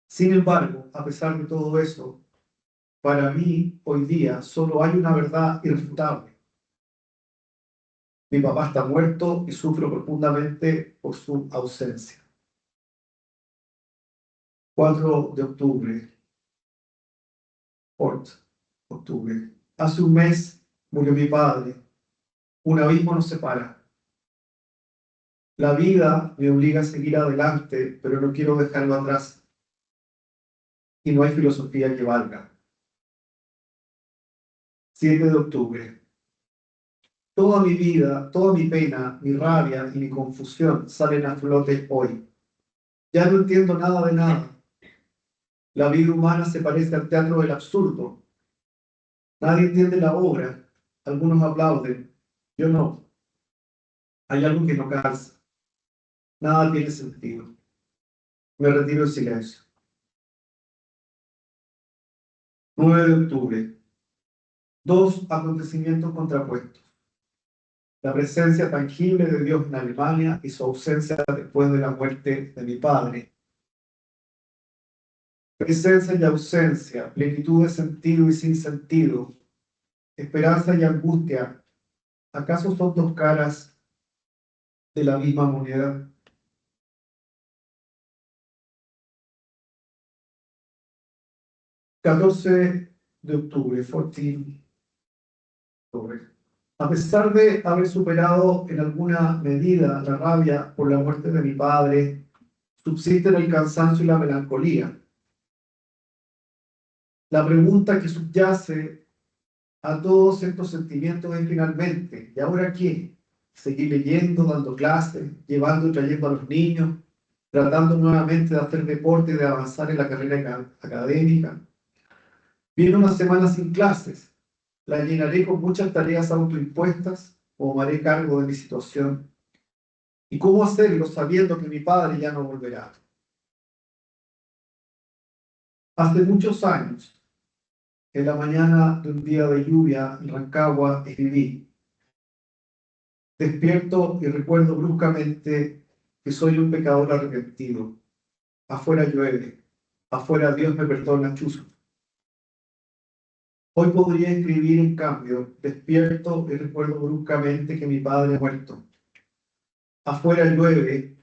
Sin embargo, a pesar de todo eso, para mí hoy día solo hay una verdad irrefutable. Mi papá está muerto y sufro profundamente por su ausencia. 4 de octubre. Port, octubre. Hace un mes murió mi padre. Un abismo nos separa. La vida me obliga a seguir adelante, pero no quiero dejarlo atrás. Y no hay filosofía que valga. 7 de octubre. Toda mi vida, toda mi pena, mi rabia y mi confusión salen a flote hoy. Ya no entiendo nada de nada. La vida humana se parece al teatro del absurdo. Nadie entiende la obra. Algunos aplauden. Yo no. Hay algo que no calza. Nada tiene sentido. Me retiro en silencio. 9 de octubre. Dos acontecimientos contrapuestos. La presencia tangible de Dios en Alemania y su ausencia después de la muerte de mi padre. Presencia y ausencia, plenitud de sentido y sin sentido, esperanza y angustia, ¿acaso son dos caras de la misma moneda? 14 de octubre, 14 octubre. A pesar de haber superado en alguna medida la rabia por la muerte de mi padre, subsisten el cansancio y la melancolía. La pregunta que subyace a todos estos sentimientos es finalmente, ¿y ahora qué? ¿Seguir leyendo, dando clases, llevando y trayendo a los niños? tratando nuevamente de hacer deporte y de avanzar en la carrera académica. Viene una semana sin clases. La llenaré con muchas tareas autoimpuestas o me haré cargo de mi situación. ¿Y cómo hacerlo sabiendo que mi padre ya no volverá? Hace muchos años, en la mañana de un día de lluvia en Rancagua, escribí: despierto y recuerdo bruscamente que soy un pecador arrepentido. Afuera llueve, afuera Dios me perdona, chuzo. Hoy podría escribir, en cambio: despierto y recuerdo bruscamente que mi padre ha muerto. Afuera llueve,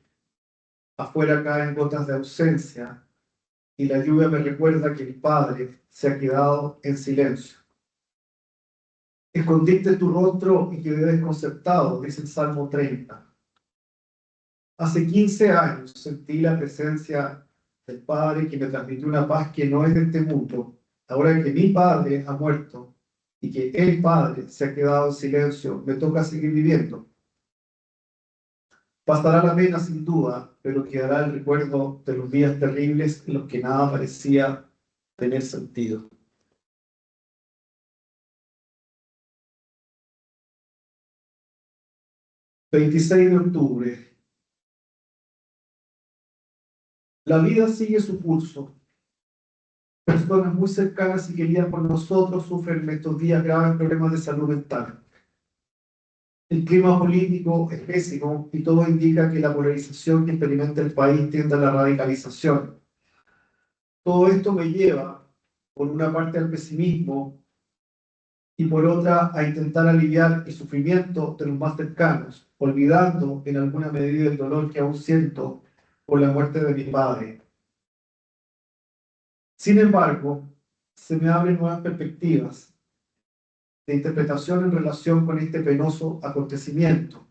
afuera caen gotas de ausencia, y la lluvia me recuerda que mi padre se ha quedado en silencio. Escondiste tu rostro y quedé desconcertado, dice el Salmo 30. Hace 15 años sentí la presencia del Padre que me transmitió una paz que no es de este mundo. Ahora que mi padre ha muerto y que el Padre se ha quedado en silencio, me toca seguir viviendo. Pasará la pena sin duda, pero quedará el recuerdo de los días terribles en los que nada parecía tener sentido. 26 de octubre. La vida sigue su curso. Personas muy cercanas y queridas por nosotros sufren en estos días graves problemas de salud mental. El clima político es pésimo y todo indica que la polarización que experimenta el país tiende a la radicalización. Todo esto me lleva, por una parte, al pesimismo y por otra, a intentar aliviar el sufrimiento de los más cercanos, olvidando en alguna medida el dolor que aún siento por la muerte de mi padre. Sin embargo, se me abren nuevas perspectivas de interpretación en relación con este penoso acontecimiento.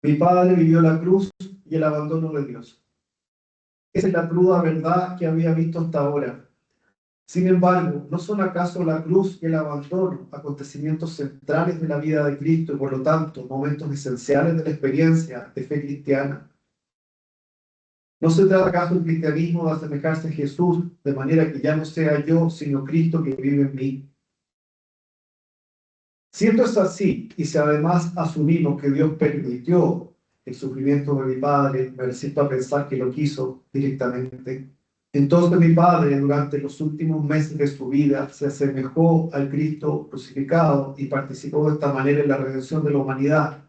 Mi padre vivió la cruz y el abandono de Dios. Esa es la cruda verdad que había visto hasta ahora. Sin embargo, ¿no son acaso la cruz y el abandono acontecimientos centrales de la vida de Cristo y por lo tanto momentos esenciales de la experiencia de fe cristiana? ¿No se trata acaso el cristianismo de asemejarse a Jesús de manera que ya no sea yo, sino Cristo que vive en mí? Si esto es así, y si además asumimos que Dios permitió el sufrimiento de mi padre, me resisto a pensar que lo quiso directamente. Entonces mi padre, durante los últimos meses de su vida, se asemejó al Cristo crucificado y participó de esta manera en la redención de la humanidad.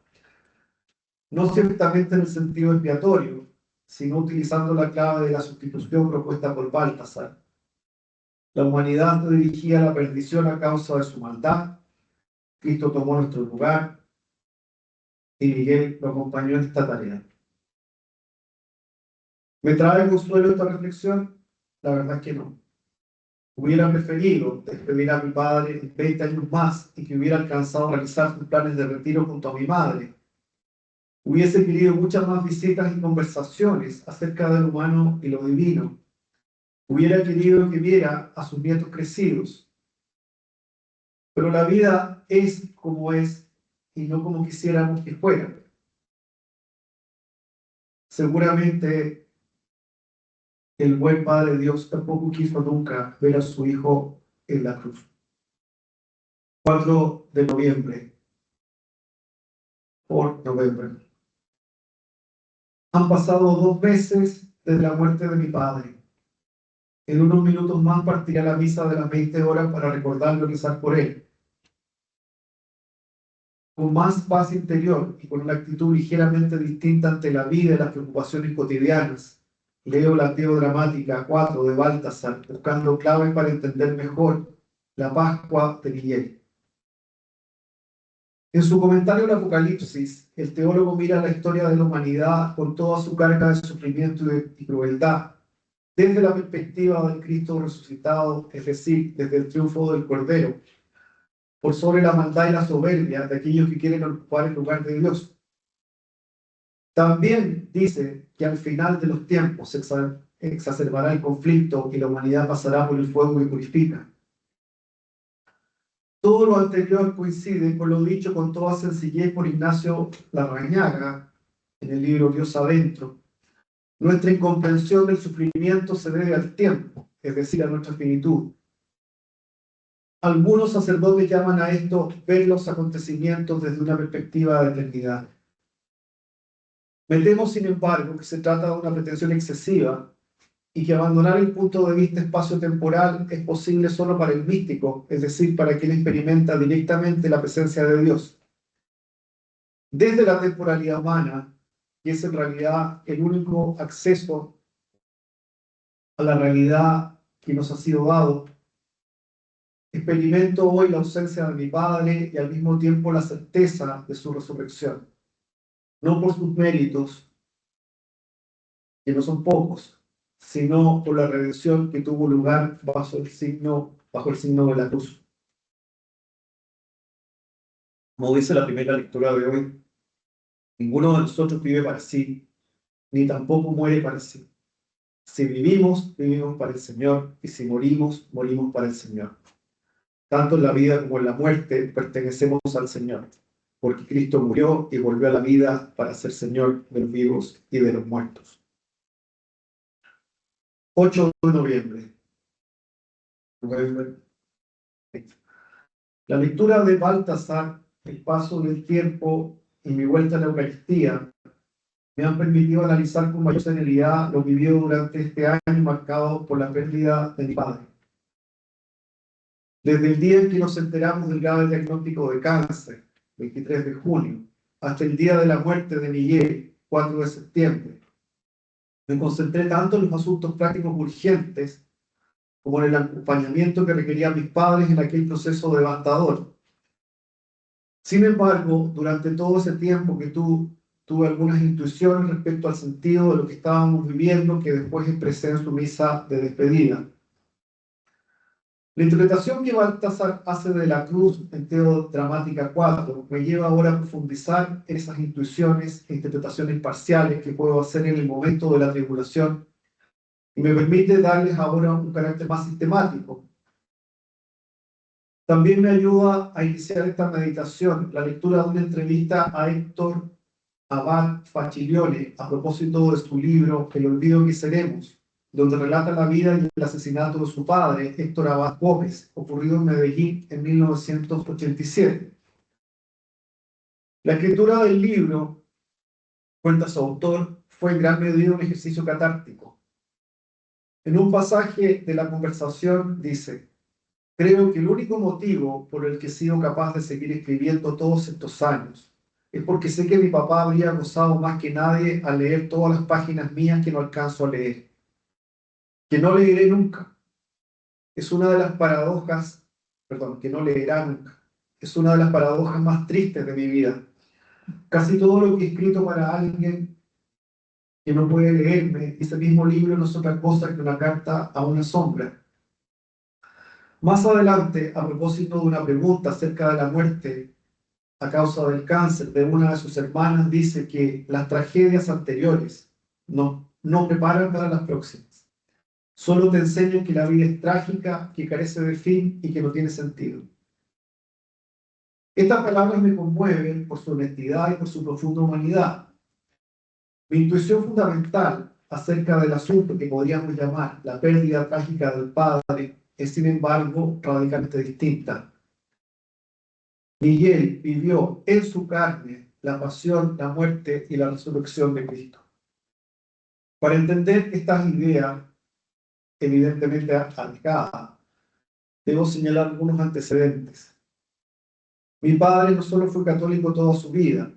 No ciertamente en el sentido expiatorio, sino utilizando la clave de la sustitución propuesta por Baltasar. La humanidad se dirigía a la perdición a causa de su maldad. Cristo tomó nuestro lugar y Miguel lo acompañó en esta tarea. ¿Me trae consuelo esta reflexión? La verdad es que no. Hubiera preferido despedir a mi padre 20 años más y que hubiera alcanzado a realizar sus planes de retiro junto a mi madre. Hubiese querido muchas más visitas y conversaciones acerca de lo humano y lo divino. Hubiera querido que viera a sus nietos crecidos. Pero la vida es como es y no como quisiéramos que fuera. Seguramente el buen Padre Dios tampoco quiso nunca ver a su Hijo en la cruz. 4 de noviembre, por noviembre. Han pasado 2 meses desde la muerte de mi padre. En unos minutos más partiré a la misa de las 20 horas para recordarlo y rezar por él. Con más paz interior y con una actitud ligeramente distinta ante la vida y las preocupaciones cotidianas, leo la Teodramática 4 de Baltasar, buscando claves para entender mejor la Pascua de Miguel. En su comentario al Apocalipsis, el teólogo mira la historia de la humanidad con toda su carga de sufrimiento y crueldad, desde la perspectiva del Cristo resucitado, es decir, desde el triunfo del Cordero, por sobre la maldad y la soberbia de aquellos que quieren ocupar el lugar de Dios. También dice que al final de los tiempos se exacerbará el conflicto y la humanidad pasará por el fuego que purifica. Todo lo anterior coincide con lo dicho con toda sencillez por Ignacio Larrañaga en el libro Dios Adentro. Nuestra incomprensión del sufrimiento se debe al tiempo, es decir, a nuestra finitud. Algunos sacerdotes llaman a esto ver los acontecimientos desde una perspectiva de eternidad. Me temo, sin embargo, que se trata de una pretensión excesiva y que abandonar el punto de vista espacio-temporal es posible solo para el místico, es decir, para quien experimenta directamente la presencia de Dios. Desde la temporalidad humana, que es en realidad el único acceso a la realidad que nos ha sido dado, experimento hoy la ausencia de mi Padre y al mismo tiempo la certeza de su resurrección. No por sus méritos, que no son pocos, sino por la redención que tuvo lugar bajo el signo de la cruz. Como dice la primera lectura de hoy, ninguno de nosotros vive para sí, ni tampoco muere para sí. Si vivimos, vivimos para el Señor, y si morimos, morimos para el Señor. Tanto en la vida como en la muerte pertenecemos al Señor, porque Cristo murió y volvió a la vida para ser Señor de los vivos y de los muertos. 8 de noviembre. La lectura de Baltasar, el paso del tiempo y mi vuelta a la Eucaristía me han permitido analizar con mayor serenidad lo vivido durante este año marcado por la pérdida de mi padre. Desde el día en que nos enteramos del grave diagnóstico de cáncer, 23 de junio, hasta el día de la muerte de Miguel, 4 de septiembre, me concentré tanto en los asuntos prácticos urgentes como en el acompañamiento que requerían mis padres en aquel proceso devastador. Sin embargo, durante todo ese tiempo que tuve algunas intuiciones respecto al sentido de lo que estábamos viviendo, que después expresé en su misa de despedida. La interpretación que Baltasar hace de la cruz en Teodramática 4 me lleva ahora a profundizar en esas intuiciones e interpretaciones parciales que puedo hacer en el momento de la tribulación y me permite darles ahora un carácter más sistemático. También me ayuda a iniciar esta meditación la lectura de una entrevista a Héctor Abad Facilione a propósito de su libro El olvido que seremos, donde relata la vida y el asesinato de su padre, Héctor Abad Gómez, ocurrido en Medellín en 1987. La escritura del libro, cuenta su autor, fue en gran medida un ejercicio catártico. En un pasaje de la conversación dice: creo que el único motivo por el que he sido capaz de seguir escribiendo todos estos años es porque sé que mi papá habría gozado más que nadie al leer todas las páginas mías que no alcanzo a leer, que no leeré nunca. Es una de las paradojas, que no leerá nunca. Es una de las paradojas más tristes de mi vida. Casi todo lo que he escrito para alguien que no puede leerme, ese mismo libro no es otra cosa que una carta a una sombra. Más adelante, a propósito de una pregunta acerca de la muerte a causa del cáncer de una de sus hermanas, dice que las tragedias anteriores no preparan para las próximas. Solo te enseñan que la vida es trágica, que carece de fin y que no tiene sentido. Estas palabras me conmueven por su honestidad y por su profunda humanidad. Mi intuición fundamental acerca del asunto que podríamos llamar la pérdida trágica del padre es, sin embargo, radicalmente distinta. Miguel vivió en su carne la pasión, la muerte y la resurrección de Cristo. Para entender estas ideas, evidentemente alejadas, debo señalar algunos antecedentes. Mi padre no solo fue católico toda su vida,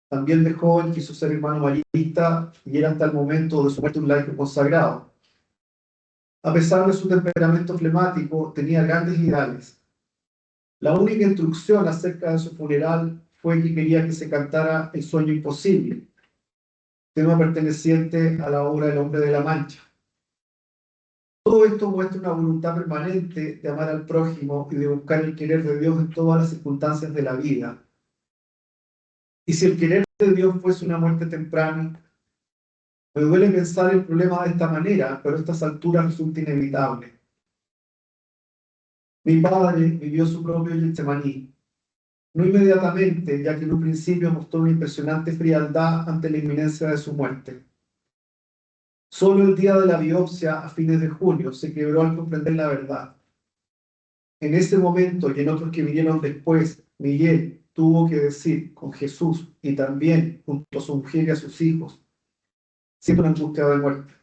también de joven quiso ser hermano marista y era hasta el momento de su muerte un laico consagrado. A pesar de su temperamento flemático, tenía grandes ideales. La única instrucción acerca de su funeral fue que quería que se cantara El sueño imposible, tema perteneciente a la obra El hombre de la Mancha. Todo esto muestra una voluntad permanente de amar al prójimo y de buscar el querer de Dios en todas las circunstancias de la vida. Y si el querer de Dios fuese una muerte temprana, me duele pensar el problema de esta manera, pero a estas alturas resulta inevitable. Mi padre vivió su propio Getsemaní. No inmediatamente, ya que en un principio mostró una impresionante frialdad ante la inminencia de su muerte. Solo el día de la biopsia, a fines de junio, se quebró al comprender la verdad. En ese momento y en otros que vinieron después, Miguel tuvo que decir con Jesús y también junto a su mujer y a sus hijos, siendo una angustia de muerte.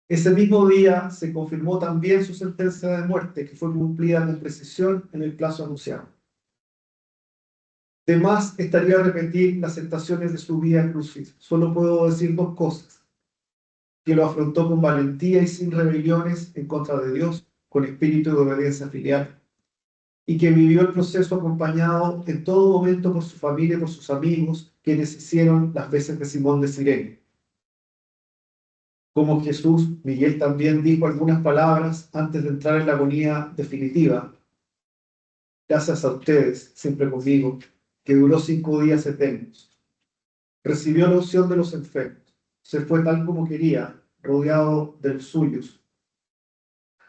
Ese mismo día se confirmó también su sentencia de muerte, que fue cumplida con precisión en el plazo anunciado. De más estaría repetir las tentaciones de su vida crucis. Solo puedo decir dos cosas: que lo afrontó con valentía y sin rebeliones en contra de Dios, con espíritu de obediencia filial, y que vivió el proceso acompañado en todo momento por su familia y por sus amigos, quienes hicieron las veces de Simón de Cirene. Como Jesús, Miguel también dijo algunas palabras antes de entrar en la agonía definitiva. Gracias a ustedes, siempre conmigo, que duró 5 días eternos. Recibió la unción de los enfermos. Se fue tal como quería, rodeado de los suyos.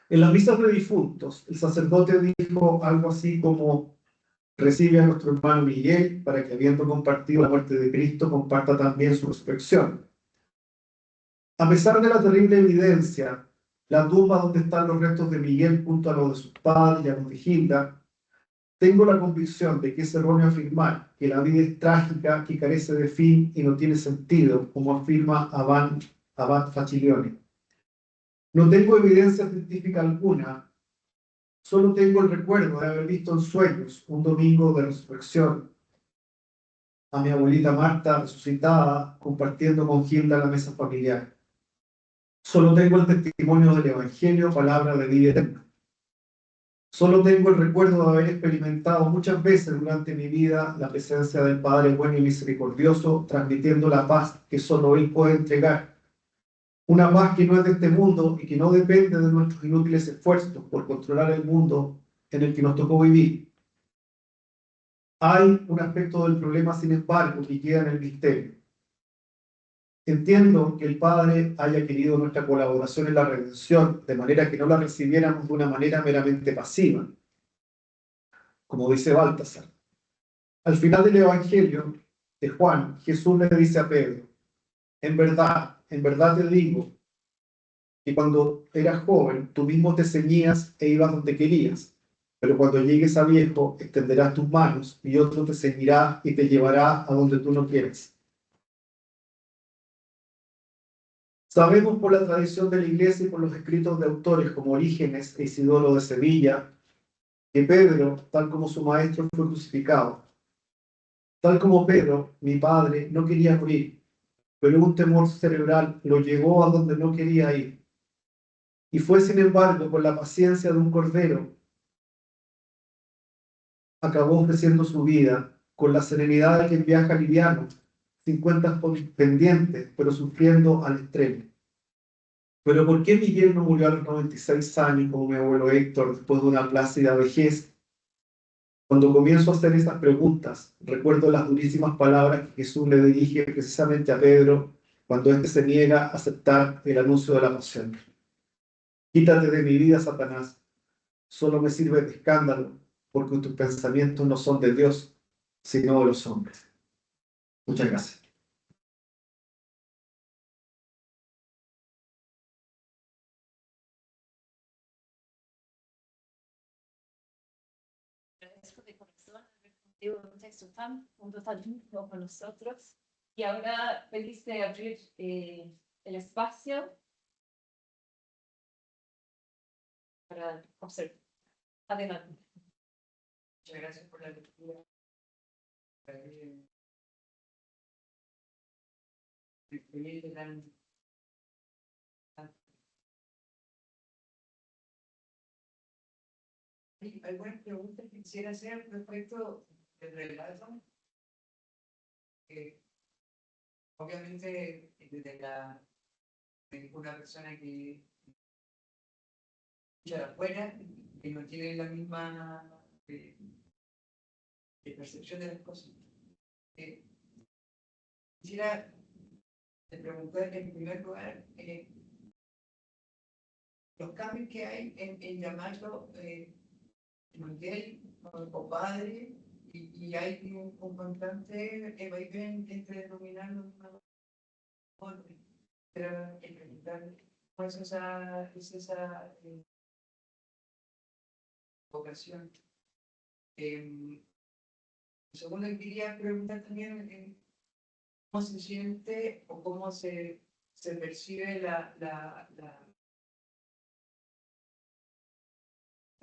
En las misas de difuntos, el sacerdote dijo algo así como: recibe a nuestro hermano Miguel para que, habiendo compartido la muerte de Cristo, comparta también su resurrección. A pesar de la terrible evidencia, la tumba donde están los restos de Miguel junto a los de sus padres y a los de Gilda, tengo la convicción de que es erróneo afirmar que la vida es trágica, que carece de fin y no tiene sentido, como afirma Abad Facilione. No tengo evidencia científica alguna, solo tengo el recuerdo de haber visto en sueños un domingo de resurrección a mi abuelita Marta resucitada compartiendo con Gilda la mesa familiar. Solo tengo el testimonio del Evangelio, palabra de vida eterna. Solo tengo el recuerdo de haber experimentado muchas veces durante mi vida la presencia del Padre bueno y misericordioso, transmitiendo la paz que solo Él puede entregar. Una paz que no es de este mundo y que no depende de nuestros inútiles esfuerzos por controlar el mundo en el que nos tocó vivir. Hay un aspecto del problema, sin embargo, que queda en el misterio. Entiendo que el Padre haya querido nuestra colaboración en la redención, de manera que no la recibiéramos de una manera meramente pasiva, como dice Baltasar. Al final del Evangelio de Juan, Jesús le dice a Pedro: en verdad te digo, que cuando eras joven, tú mismo te ceñías e ibas donde querías, pero cuando llegues a viejo, extenderás tus manos y otro te ceñirá y te llevará a donde tú no quieres. Sabemos por la tradición de la Iglesia y por los escritos de autores como Orígenes e Isidoro de Sevilla, que Pedro, tal como su maestro, fue crucificado. Tal como Pedro, mi padre, no quería morir, pero un temor cerebral lo llevó a donde no quería ir. Y fue, sin embargo, con la paciencia de un cordero, acabó ofreciendo su vida, con la serenidad de quien viaja liviano, sin cuentas pendientes, pero sufriendo al extremo. Pero ¿por qué Miguel no murió a los 96 años como mi abuelo Héctor después de una plácida vejez? Cuando comienzo a hacer esas preguntas, recuerdo las durísimas palabras que Jesús le dirige precisamente a Pedro cuando éste se niega a aceptar el anuncio de la pasión. Quítate de mi vida, Satanás, solo me sirve de escándalo, porque tus pensamientos no son de Dios, sino de los hombres. Muchas gracias. Agradezco de corazón haber compartido un texto tan lindo con nosotros. Y ahora feliz de abrir el espacio para observar. Adelante. Muchas gracias por la lectura. Hay algunas preguntas que quisiera hacer respecto del relato. Obviamente, desde de una persona que escucha de afuera, que no tiene la misma percepción de las cosas. Quisiera preguntar en primer lugar los cambios que hay en llamarlo Miguel o padre, y hay un constante vaivén entre denominarlo hombre. Pero preguntarle, ¿cómo es esa vocación? Segundo, quería preguntar también cómo se siente o cómo se percibe la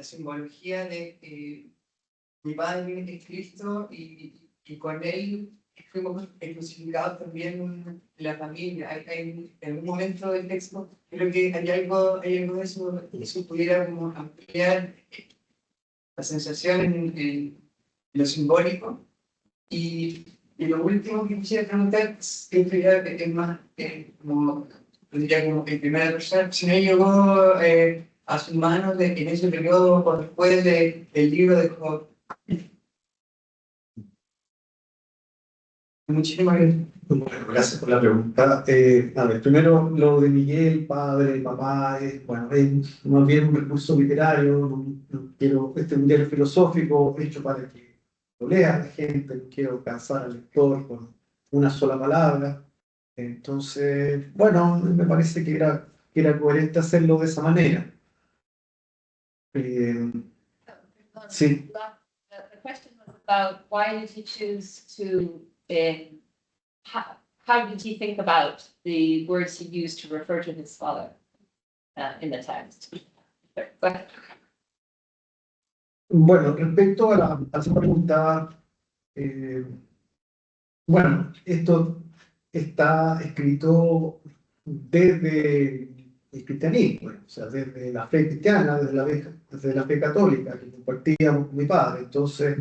simbología de mi padre es Cristo y con él fuimos crucificados también la familia. En algún momento del texto creo que hay algo de eso, si pudiera como ampliar la sensación en lo simbólico. Y lo último que quisiera preguntar es más como, lo diría como en primera persona, si no llegó a sus manos en ese periodo o después del libro de Job. Muchísimas gracias. Bueno, gracias por la pregunta. A ver, primero lo de Miguel, padre, papá, bueno, es más bien un recurso literario, no quiero, este es un diario filosófico hecho para que lo lea la gente, no quiero cansar al lector con una sola palabra. Entonces, bueno, me parece que era coherente hacerlo de esa manera. Eh, sí. The question was about why did he choose to, how did he think about the words he used to refer to his father in the text? Go ahead. Bueno, respecto a esa pregunta, bueno, esto está escrito desde el cristianismo, o sea, desde la fe cristiana, desde la fe católica que compartíamos con mi padre. Entonces,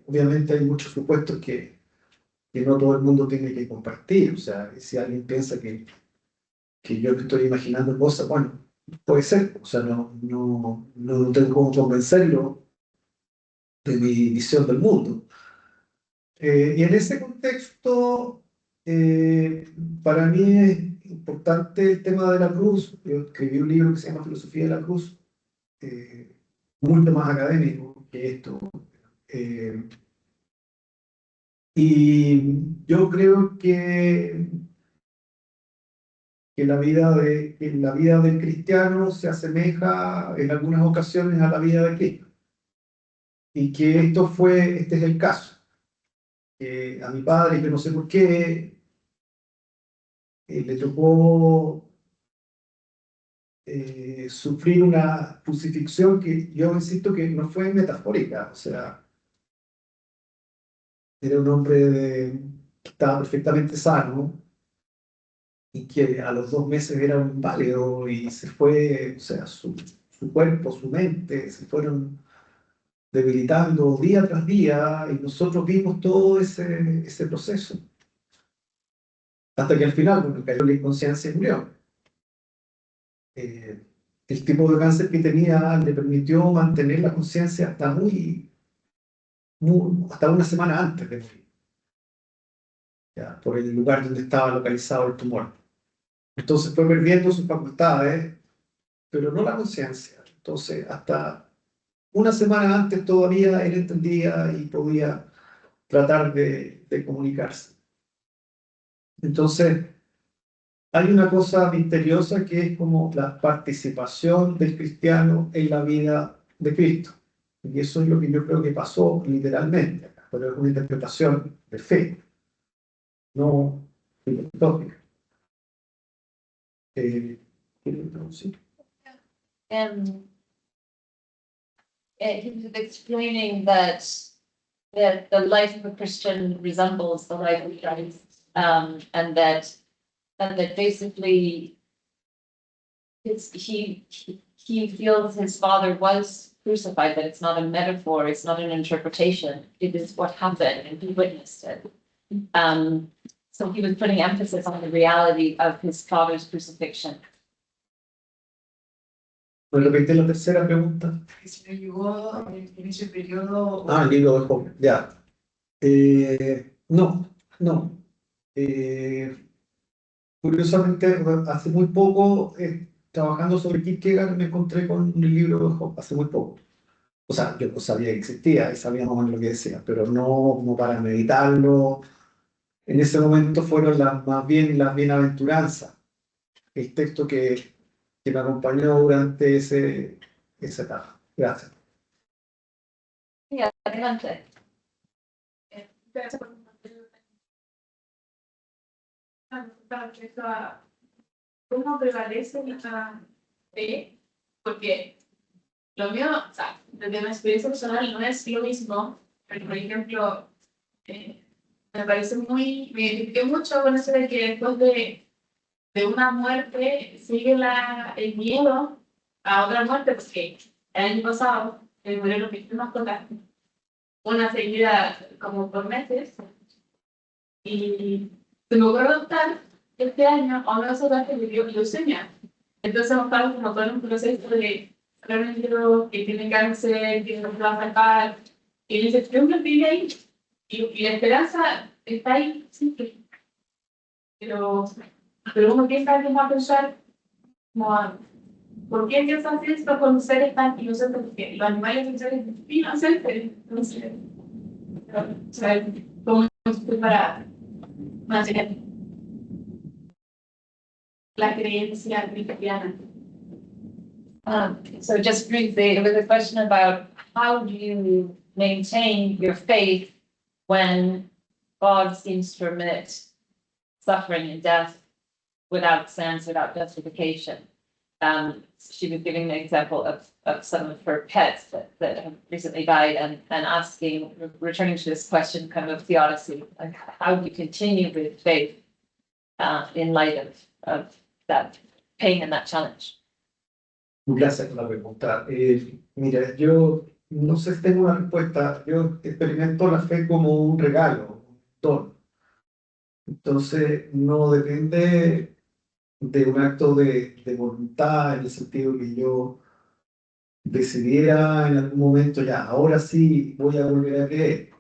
obviamente hay muchos supuestos que no todo el mundo tiene que compartir. O sea, si alguien piensa que yo me estoy imaginando cosas, bueno, puede ser. O sea, no tengo cómo convencerlo de mi visión del mundo. Y en ese contexto, para mí es importante el tema de la cruz. Yo escribí un libro que se llama Filosofía de la Cruz, eh, mucho más académico que esto. Eh, y yo creo que la vida del cristiano se asemeja en algunas ocasiones a la vida de Cristo. Y que este es el caso. A mi padre, que no sé por qué, le tocó sufrir una crucifixión que yo insisto que no fue metafórica. O sea, era un hombre que estaba perfectamente sano y que a los 2 meses era un inválido y se fue, o sea, su cuerpo, su mente, se fueron debilitando día tras día y nosotros vimos todo ese proceso. Hasta que al final, bueno, cayó la inconsciencia y murió. El tipo de cáncer que tenía le permitió mantener la conciencia hasta hasta una semana antes de morir, ya, por el lugar donde estaba localizado el tumor. Entonces fue perdiendo sus facultades, pero no la conciencia. Entonces, hasta una semana antes todavía él entendía y podía tratar de comunicarse. Entonces, hay una cosa misteriosa que es como la participación del cristiano en la vida de Cristo. Y eso es lo que yo creo que pasó literalmente, pero es una interpretación de fe, no filosófica. ¿Quiero introducir? And he was explaining that the life of a Christian resembles the life of Christ, and that basically he feels his father was crucified, that it's not a metaphor, it's not an interpretation, it is what happened, and he witnessed it. So he was putting emphasis on the reality of his father's crucifixion. ¿Me repite la tercera pregunta? Si no llegó en ese periodo. El libro de Job, ya. No. Curiosamente, hace muy poco, trabajando sobre Kierkegaard, me encontré con el libro de Job, hace muy poco. O sea, yo sabía que existía y sabía más o menos lo que decía, pero no como para meditarlo. En ese momento fueron más bien las bienaventuranzas, el texto que me acompañó durante esa etapa. Gracias. Sí, adelante. Gracias por respecto a cómo prevalece la fe, porque lo mío, o sea, desde mi experiencia personal no es lo mismo, pero por ejemplo, me parece me identifiqué mucho con eso de que después de una muerte sigue el miedo a otra muerte, porque el año pasado murieron mis mascotas, una seguida como por meses, y se me ocurrió adoptar este año a una sola que le dio leucemia. Entonces hemos estado como todo en un proceso de realmente que tiene cáncer, que no se va a salvar, y la incertidumbre vive ahí, y la esperanza está ahí siempre. Pero uno piensa que va a pensar, como, ¿por qué piensas así esto con seres tan inocentes? Porque los animales son seres inocentes. Entonces, o sea, ¿cómo estoy para mantener la creencia cristiana? So just briefly, it was a question about how do you maintain your faith when God seems to permit suffering and death without sense, without justification. She was giving the example of some of her pets that have recently died and asking, returning to this question kind of theodicy, like how do you continue with faith in light of that pain and that challenge? Gracias por la pregunta. Mira, yo no sé si tengo una respuesta. Yo experimento la fe como un regalo, un don. Entonces, no depende de un acto de voluntad, en el sentido que yo decidiera en algún momento, ya, ahora sí voy a volver a creer.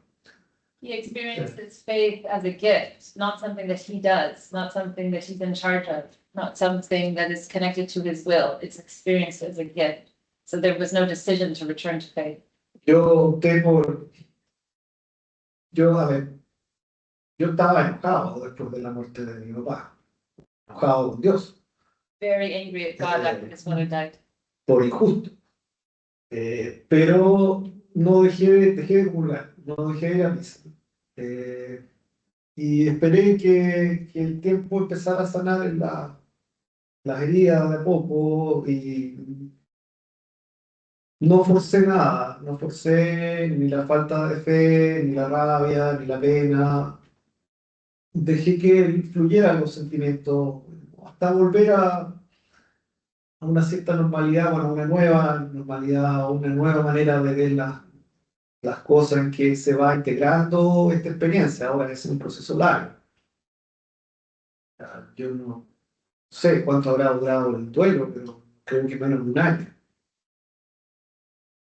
He experiences faith as a gift, not something that he does, not something that he's in charge of, not something that is connected to his will. It's experienced as a gift. So there was no decision to return to faith. Yo opté por, a ver, yo estaba enojado después de la muerte de mi papá, enojado con Dios, Very angry at God after his mother died. por injusto. Pero no dejé de juzgar, no dejé de ir a misa. Y esperé que el tiempo empezara a sanar en las heridas de a poco y no forcé nada, no forcé ni la falta de fe, ni la rabia, ni la pena. Dejé que fluyeran los sentimientos hasta volver a una cierta normalidad, bueno, una nueva normalidad, una nueva manera de ver las cosas en que se va integrando esta experiencia. Ahora es un proceso largo. Yo no sé cuánto habrá durado el duelo, pero creo que menos de un año.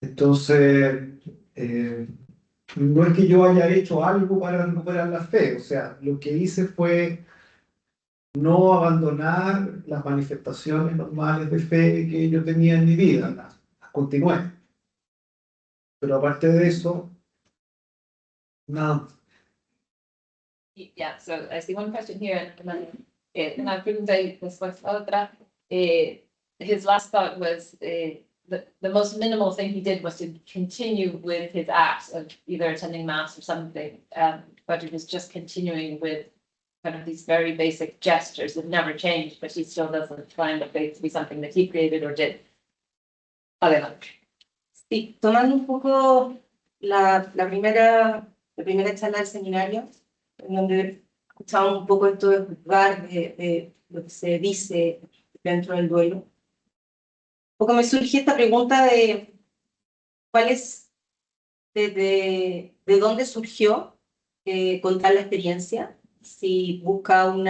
Entonces, no es que yo haya hecho algo para recuperar la fe, o sea, lo que hice fue no abandonar las manifestaciones normales de fe que yo tenía en mi vida, las continué. Pero aparte de eso, nada. Yeah, so I see one question here, and then una pregunta y después otra. His last thought was the most minimal thing he did was to continue with his acts of either attending mass or something, but it was just continuing with kind of these very basic gestures that never changed, but he still doesn't find the faith to be something that he created or did. Adelante. Sí, tomando un poco la primera charla del seminario, en donde escuchamos un poco esto de juzgar de lo que se dice dentro del duelo, un poco me surge esta pregunta de cuál es, de dónde surgió contar la experiencia, si busca un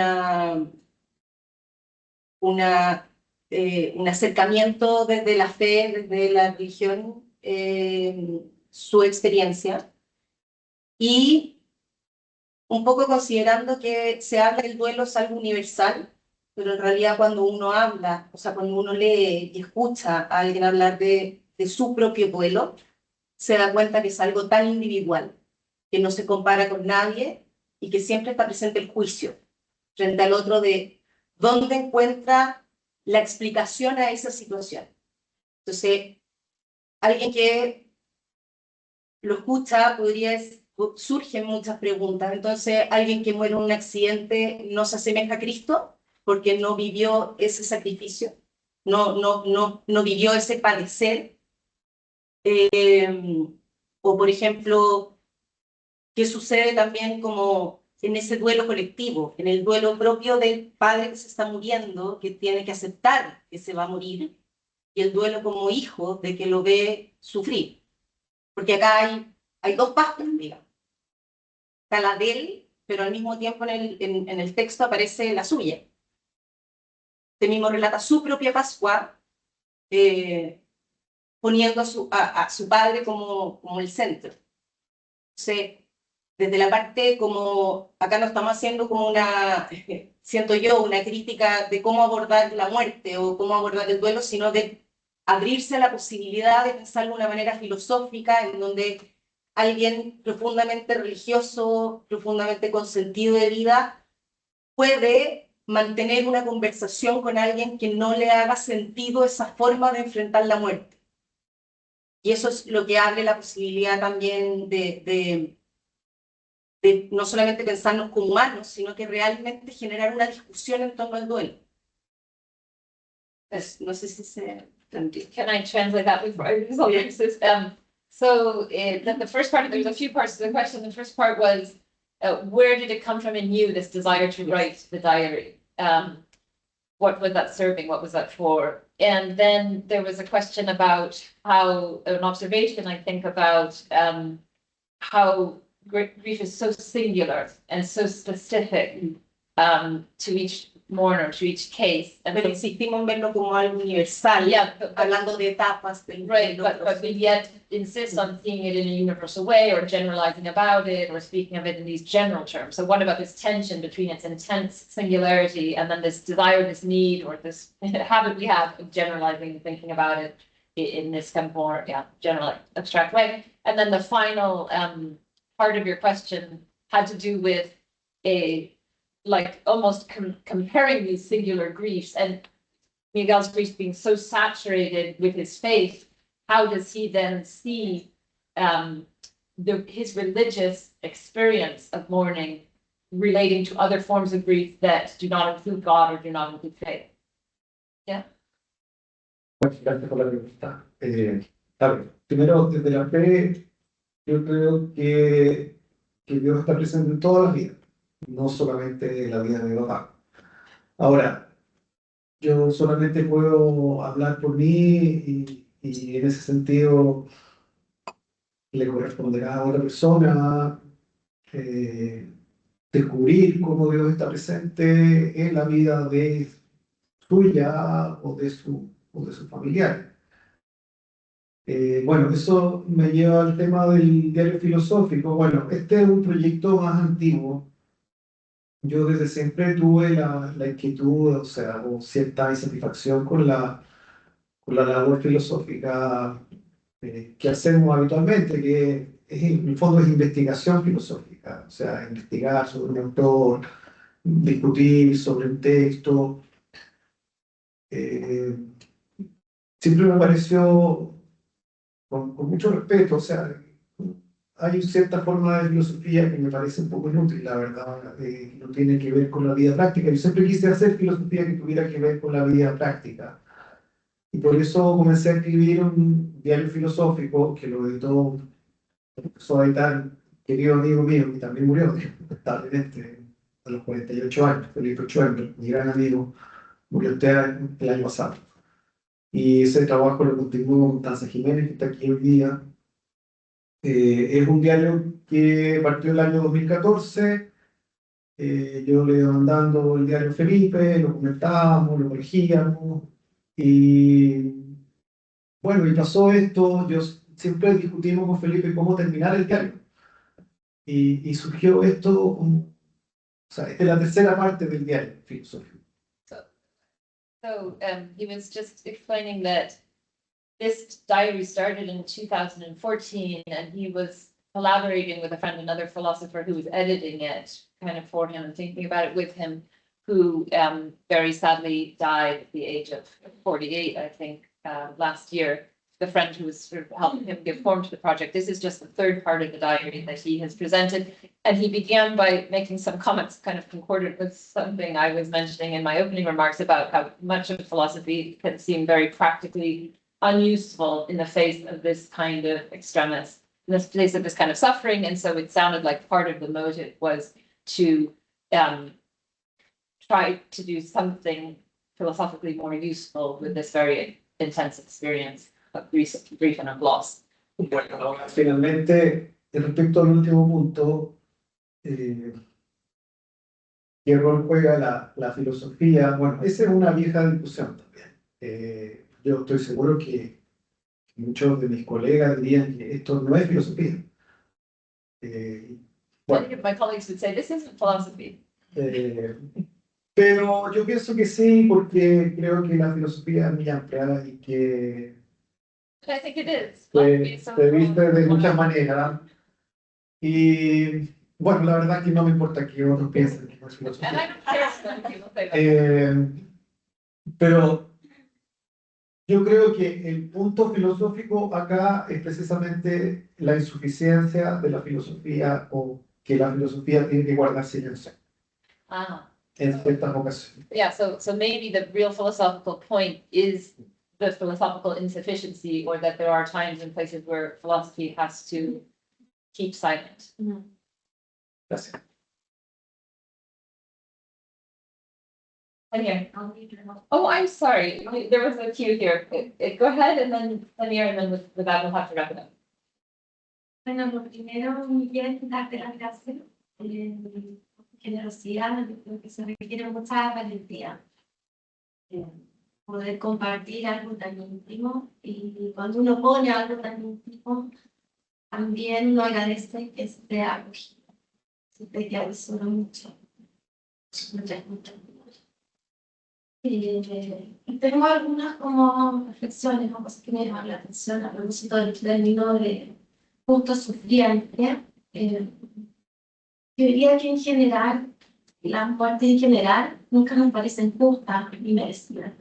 acercamiento desde la fe, desde la religión, su experiencia, y un poco considerando que se habla del duelo es algo universal, pero en realidad cuando uno habla, o sea, cuando uno lee y escucha a alguien hablar de su propio duelo, se da cuenta que es algo tan individual, que no se compara con nadie y que siempre está presente el juicio frente al otro de dónde encuentra la explicación a esa situación. Entonces, alguien que lo escucha surgen muchas preguntas. Entonces, alguien que muere en un accidente no se asemeja a Cristo porque no vivió ese sacrificio, no vivió ese padecer. O, por ejemplo, ¿qué sucede también como en ese duelo colectivo, en el duelo propio del padre que se está muriendo, que tiene que aceptar que se va a morir, y el duelo como hijo de que lo ve sufrir? Porque acá hay dos partes, digamos. Está la de él, pero al mismo tiempo en el texto aparece la suya. Este mismo relata su propia Pascua, poniendo a su padre como el centro. Entonces, desde la parte como, acá no estamos haciendo como una, siento yo, una crítica de cómo abordar la muerte o cómo abordar el duelo, sino de abrirse a la posibilidad de pensar de una manera filosófica en donde alguien profundamente religioso, profundamente con sentido de vida, puede mantener una conversación con alguien que no le haga sentido esa forma de enfrentar la muerte. Y eso es lo que abre la posibilidad también de no solamente pensarnos como humanos, sino que realmente generar una discusión en torno al duelo. No sé si se entendió. Can I translate that before I lose all this? The first part, there's a few parts to the question. The first part was, where did it come from in you, this desire to write the diary? What was that serving? What was that for? And then there was a question about how, an observation, I think, about how grief is so singular and so specific to each mourner, to each case. And Pero insistimos en verlo como algo universal, yeah, hablando de etapas del right, duelo. but we yet insist on seeing it in a universal way or generalizing about it or speaking of it in these general terms. So what about this tension between its intense singularity and then this desire, this need, or this habit we have of generalizing and thinking about it in this kind of more, general abstract way? And then the final part of your question had to do with almost comparing these singular griefs, and Miguel's grief being so saturated with his faith. How does he then see his religious experience of mourning relating to other forms of grief that do not include God or do not include faith? Gracias por la pregunta. A ver, primero, desde la fe, yo creo que Dios está presente en todas las vidas, no solamente en la vida de mi papá. Ahora, yo solamente puedo hablar por mí y en ese sentido le corresponderá a otra persona descubrir cómo Dios está presente en la vida de suya o de su familiar. Bueno, eso me lleva al tema del diario filosófico. Bueno, este es un proyecto más antiguo. Yo desde siempre tuve la inquietud, o sea, o cierta insatisfacción con la labor filosófica que hacemos habitualmente, que en el fondo es investigación filosófica, o sea, investigar sobre un autor, discutir sobre un texto. Siempre me pareció con mucho respeto, o sea, hay cierta forma de filosofía que me parece un poco inútil, la verdad, que no tiene que ver con la vida práctica. Yo siempre quise hacer filosofía que tuviera que ver con la vida práctica. Y por eso comencé a escribir un diario filosófico que lo editó un profesor tan querido amigo mío, que también murió, lamentablemente, a los 48 años, Felipe Schwerber, mi gran amigo, murió el año pasado. Y ese trabajo lo continuó con Constanza Jiménez, que está aquí hoy día. Es un diario que partió el año 2014. Yo le iba mandando el diario a Felipe, lo comentábamos, lo corregíamos. Y bueno, y pasó esto. Yo siempre discutimos con Felipe cómo terminar el diario. Y surgió esto, o sea, esta es la tercera parte del diario filosófico. So he was just explaining that this diary started in 2014, and he was collaborating with a friend, another philosopher who was editing it kind of for him and thinking about it with him. who very sadly died at the age of 48, I think, last year. The friend who was sort of helping him give form to the project. This is just the third part of the diary that he has presented. And he began by making some comments kind of concordant with something I was mentioning in my opening remarks about how much of philosophy can seem very practically unuseful in the face of this kind of extremis, in the face of this kind of suffering. And so it sounded like part of the motive was to try to do something philosophically more useful with this very intense experience of grief and of loss. Bueno, ahora finalmente, respecto al último punto, ¿qué rol juega la filosofía? Bueno, esa es una vieja discusión también. Yo estoy seguro que muchos de mis colegas dirían que esto no es filosofía. Bueno, My colleagues would say, this isn't philosophy. pero yo pienso que sí, porque creo que la filosofía es muy amplia y que I think it is. Philosophy is so se viste de broad. muchas maneras. Y bueno, la verdad que no me importa que otros piensen que no es And I filosofía. don't care if other people say that. Pero yo creo que el punto filosófico acá es precisamente la insuficiencia de la filosofía o que la filosofía tiene que guardar silencio Ah. en ciertas ocasiones. Yeah, so maybe the real philosophical point is the philosophical insufficiency, or that there are times and places where philosophy has to keep silent. Gracias. Samir. Oh, I'm sorry, there was a cue here. Go ahead and then Samir, and then with that we'll have to wrap it up. Bueno, lo primero, Miguel, darte las gracias. Generosidad, yo creo que se requiere mucha valentía. Poder compartir algo tan íntimo, y cuando uno pone algo tan íntimo, también lo agradece que esté acogido. Siempre te avisoro mucho. Muchas. Y tengo algunas como reflexiones o cosas que me llaman la atención a propósito del término de justo sufriente. Yo diría que en general, las muertes en general nunca nos parecen justas ni merecidas.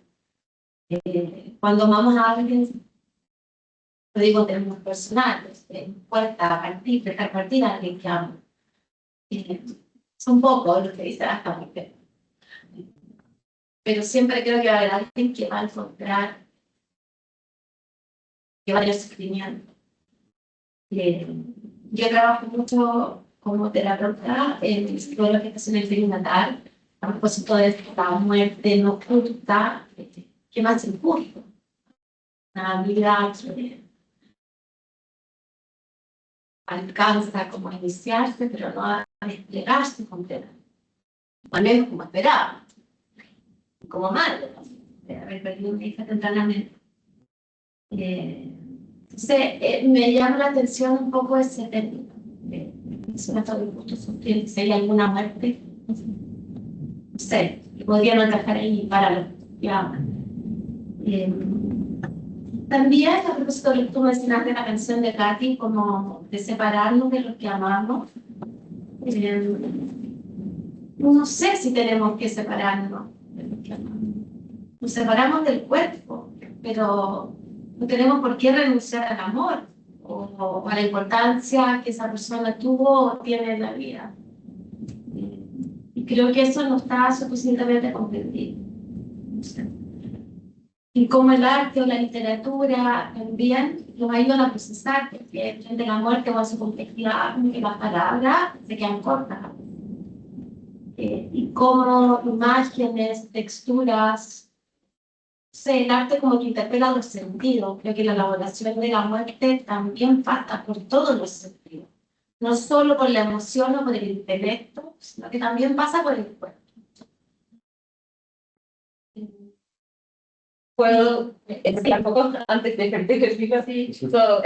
Cuando amamos a alguien, lo digo en términos personales, cuesta partir, dejar partir a alguien que amo. Son pocos los que dicen hasta muerte. Pero siempre creo que va a haber alguien que va a encontrar que va a tener sufrimiento. Yo trabajo mucho como terapeuta en todo lo que es en el perinatal, a propósito de esta muerte no justa, que más injusto. Una vida que alcanza como a iniciarse, pero no a desplegarse completamente. Al menos como esperaba. Como madre, de haber perdido una hija tempranamente. Entonces, me llama la atención un poco ese término. Suena todo el gusto sufrir, si hay alguna muerte, no sé, podría no encajar ahí para lo que aman. También, a propósito de lo que tú mencionaste de la canción de Katy, como de separarnos de los que amamos, no sé si tenemos que separarnos de los que amamos. Nos separamos del cuerpo, pero no tenemos por qué renunciar al amor o a la importancia que esa persona tuvo o tiene en la vida. Y creo que eso no está suficientemente comprendido. Y como el arte o la literatura también nos ayudan a procesar, porque frente a la muerte o a su complejidad, las palabras se quedan cortas. Y como imágenes, texturas, el arte como que interpela los sentidos. Creo que la elaboración de la muerte también pasa por todos los sentidos. No solo por la emoción o por el intelecto, sino que también pasa por el cuerpo. Well, it's un poco antes de que so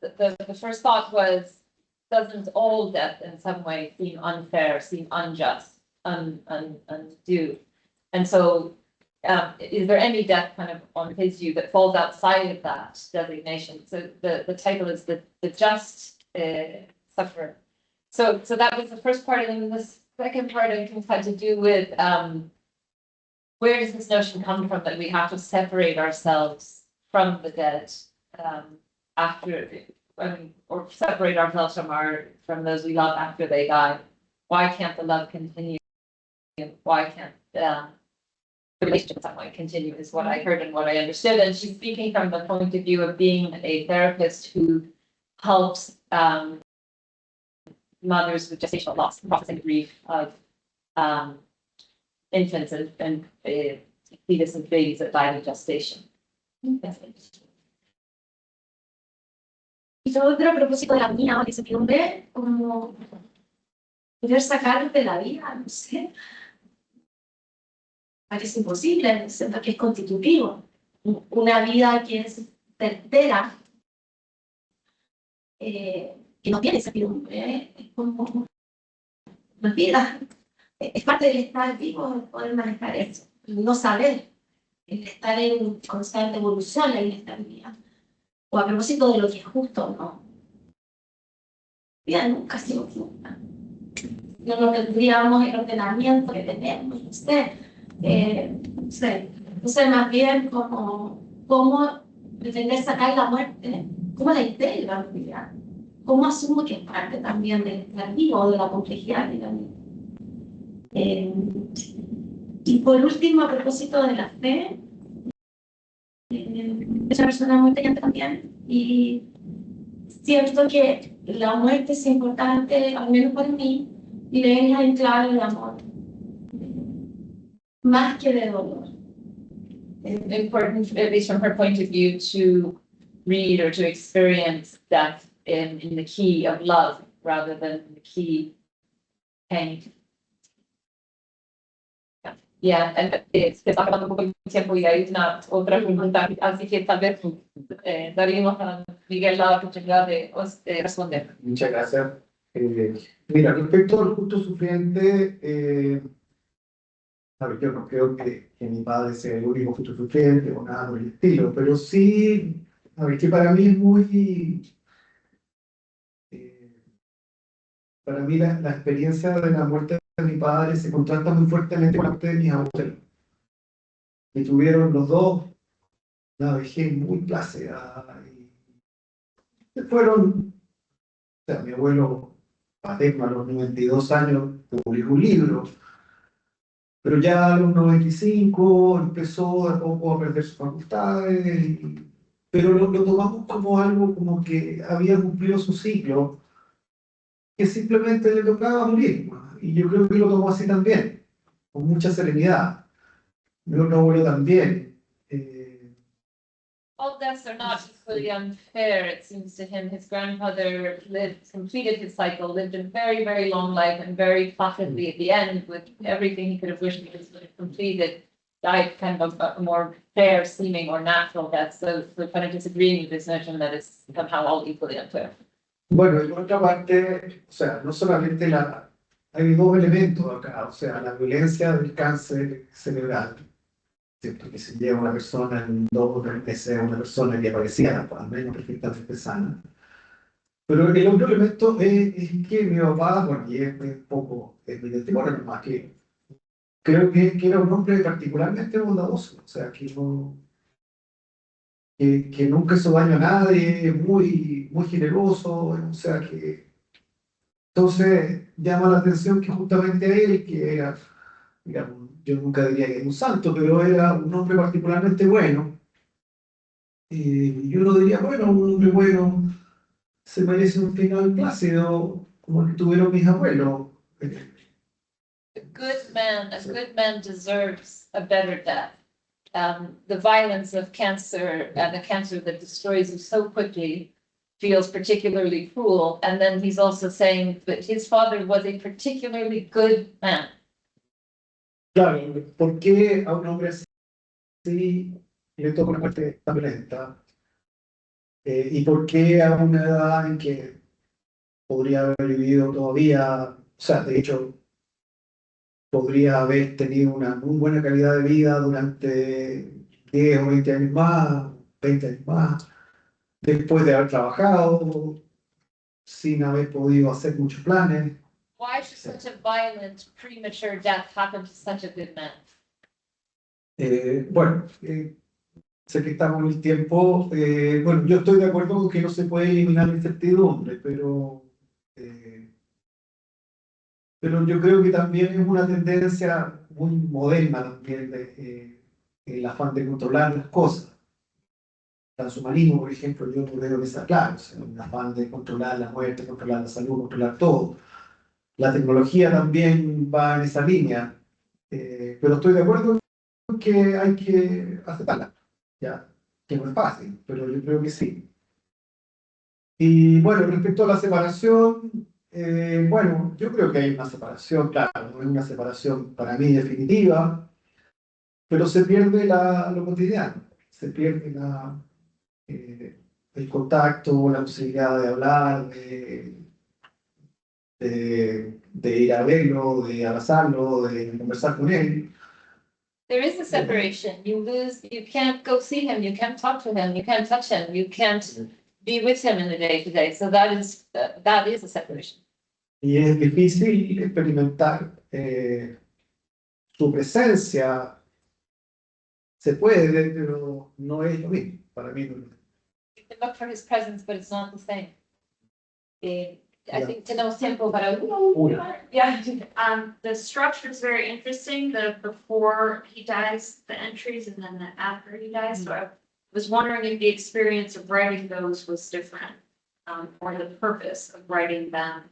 the first thought was, doesn't all death in some way seem unfair, seem unjust, undue? And so is there any death kind of on his view that falls outside of that designation? So the title is the just sufferer. So that was the first part, and then the second part I think had to do with, where does this notion come from that we have to separate ourselves from the dead, after, or separate ourselves from those we love after they die? Why can't the love continue? Why can't, the relationship at some point continue is what I heard and what I understood. And she's speaking from the point of view of being a therapist who helps, mothers with gestational loss, processing grief of, infants and fetus and babies that died in gestation. Y todo otro propósito de la mía o la incertidumbre, como querer sacar de la vida, no sé. Parece imposible, siento que es constitutivo. Una vida que es certera, que no tiene incertidumbre, es como una vida. Es parte del estar vivo, el poder manejar eso, el no saber, el estar en constante evolución, la inestabilidad. O a propósito de lo que es justo o no. La vida nunca ha sido justa. No tendríamos el ordenamiento que tenemos, no sé. No sé. Entonces, más bien, cómo pretender sacar la muerte, cómo la integro en la vida, cómo asumo que es parte también del estar vivo, de la complejidad de la vida. Y por último, a propósito de la fe, es una persona muy creyente también, y siento que la muerte es importante, al menos para mí, y leerla en clave de amor, más que de dolor. Important, at least from her point of view, to read or to experience death in the key of love rather than the key pain. Yeah, and se está acabando un poco el tiempo y hay otra pregunta, así que tal vez daríamos a Miguel la oportunidad de responder. Muchas gracias. Mira, respecto al justo sufriente, a ver, yo no creo que mi padre sea el único justo sufriente o nada por el estilo, pero sí, a ver, que para mí es muy... para mí la experiencia de la muerte de mi padre se contrasta muy fuertemente con la muerte de mis abuelos. Que tuvieron los dos una vejez muy plácida. Y fueron, o sea, mi abuelo paterno a los 92 años publicó un libro, pero ya a los 95 empezó de poco a perder sus facultades, pero lo tomamos como algo como que había cumplido su ciclo, que simplemente le tocaba morir, ¿no? Y yo creo que lo tomó así también, con mucha serenidad. Mi otro abuelo también. All deaths are not equally unfair, it seems to him. His grandfather completed his cycle, lived a very, very long life and very placidly at the end with everything he could have wished he would have completed. Died kind of a more fair seeming or natural death. So we're kind of disagreeing with this notion that it's somehow all equally unfair. Bueno, y por otra parte, o sea, no solamente hay dos elementos acá, o sea, la violencia del cáncer cerebral, ¿cierto? Que se lleva a una persona en 2 o 3 meses, una persona que parecía al menos perfectamente sana. Pero el otro elemento es que mi papá, bueno, y es un poco evidente, bueno, más que creo que era un hombre particularmente bondadoso, o sea, que nunca hizo daño a nadie, muy generoso, o sea, que entonces llama la atención que justamente a él, que era, digamos, yo nunca diría que era un santo, pero era un hombre particularmente bueno, y uno diría, bueno, un hombre bueno se merece un final plácido, como el que tuvieron mis abuelos. A good man deserves a better death. The violence of cancer and the cancer that destroys you so quickly feels particularly cruel. And then he's also saying that his father was a particularly good man. Claro, ¿por qué a un hombre así le toca una muerte tan violenta? ¿Y por qué a una edad en que podría haber vivido todavía, o sea, de hecho, podría haber tenido una muy buena calidad de vida durante 10 o 20 años más, 20 años más, después de haber trabajado, sin haber podido hacer muchos planes? Why should such a violent, premature death happen to such a good man? Bueno, sé que estamos en el tiempo. Bueno, yo estoy de acuerdo con que no se puede eliminar la incertidumbre, pero yo creo que también es una tendencia muy moderna también el afán de controlar las cosas. El transhumanismo, por ejemplo, yo creo que está claro, o sea, un afán de controlar la muerte, controlar la salud, controlar todo. La tecnología también va en esa línea, pero estoy de acuerdo en que hay que aceptarla, ya, que no es fácil, pero yo creo que sí. Y bueno, respecto a la separación, bueno, yo creo que hay una separación, claro, no es una separación para mí definitiva, pero se pierde lo cotidiano, se pierde el contacto, la posibilidad de hablar, de ir a verlo, de abrazarlo, de conversar con él. There is a separation. You lose, you can't go see him, you can't talk to him, you can't touch him, you can't be with him in the day to day. So that is a separation. Y es difícil experimentar su presencia. Se puede, pero no es lo mismo. Para mí no es lo mismo. You can look for his presence, but it's not the same. I Yeah. think tenemos tiempo para Una. Yeah, the structure is very interesting, the before he dies, the entries, and then the after he dies. So I was wondering if the experience of writing those was different, or the purpose of writing them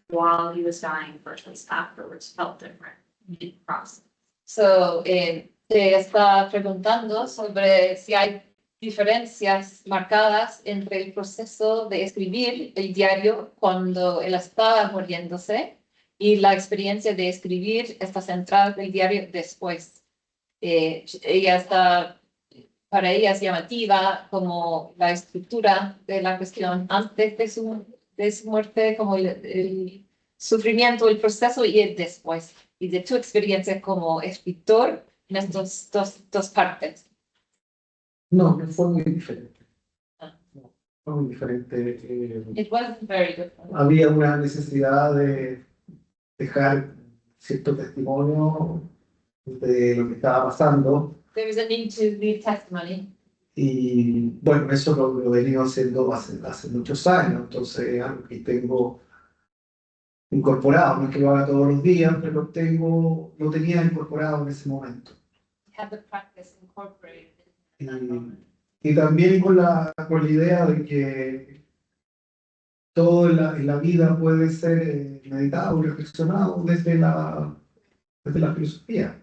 while he was dying versus afterwards felt different in the process. So, te está preguntando sobre si hay diferencias marcadas entre el proceso de escribir el diario cuando él estaba muriéndose y la experiencia de escribir estas entradas del diario después. Para ella es llamativa como la estructura de la cuestión antes de su muerte, como el sufrimiento, el proceso y el después. Y de tu experiencia como escritor en estas dos partes. No, fue muy diferente. Ah. No, fue muy diferente. It wasn't very different. Había una necesidad de dejar cierto testimonio de lo que estaba pasando. There was a need to leave testimony. Y bueno, eso lo he venido haciendo hace muchos años, entonces es algo que tengo incorporado, no es que lo haga todos los días, pero lo tenía incorporado en ese momento. Have the practice incorporated Y, in that moment. y también con la idea de que todo en la vida puede ser meditado, reflexionado desde la filosofía.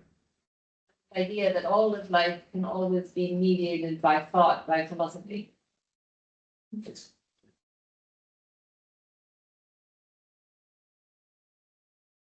The idea that all of life can always be mediated by thought, by philosophy.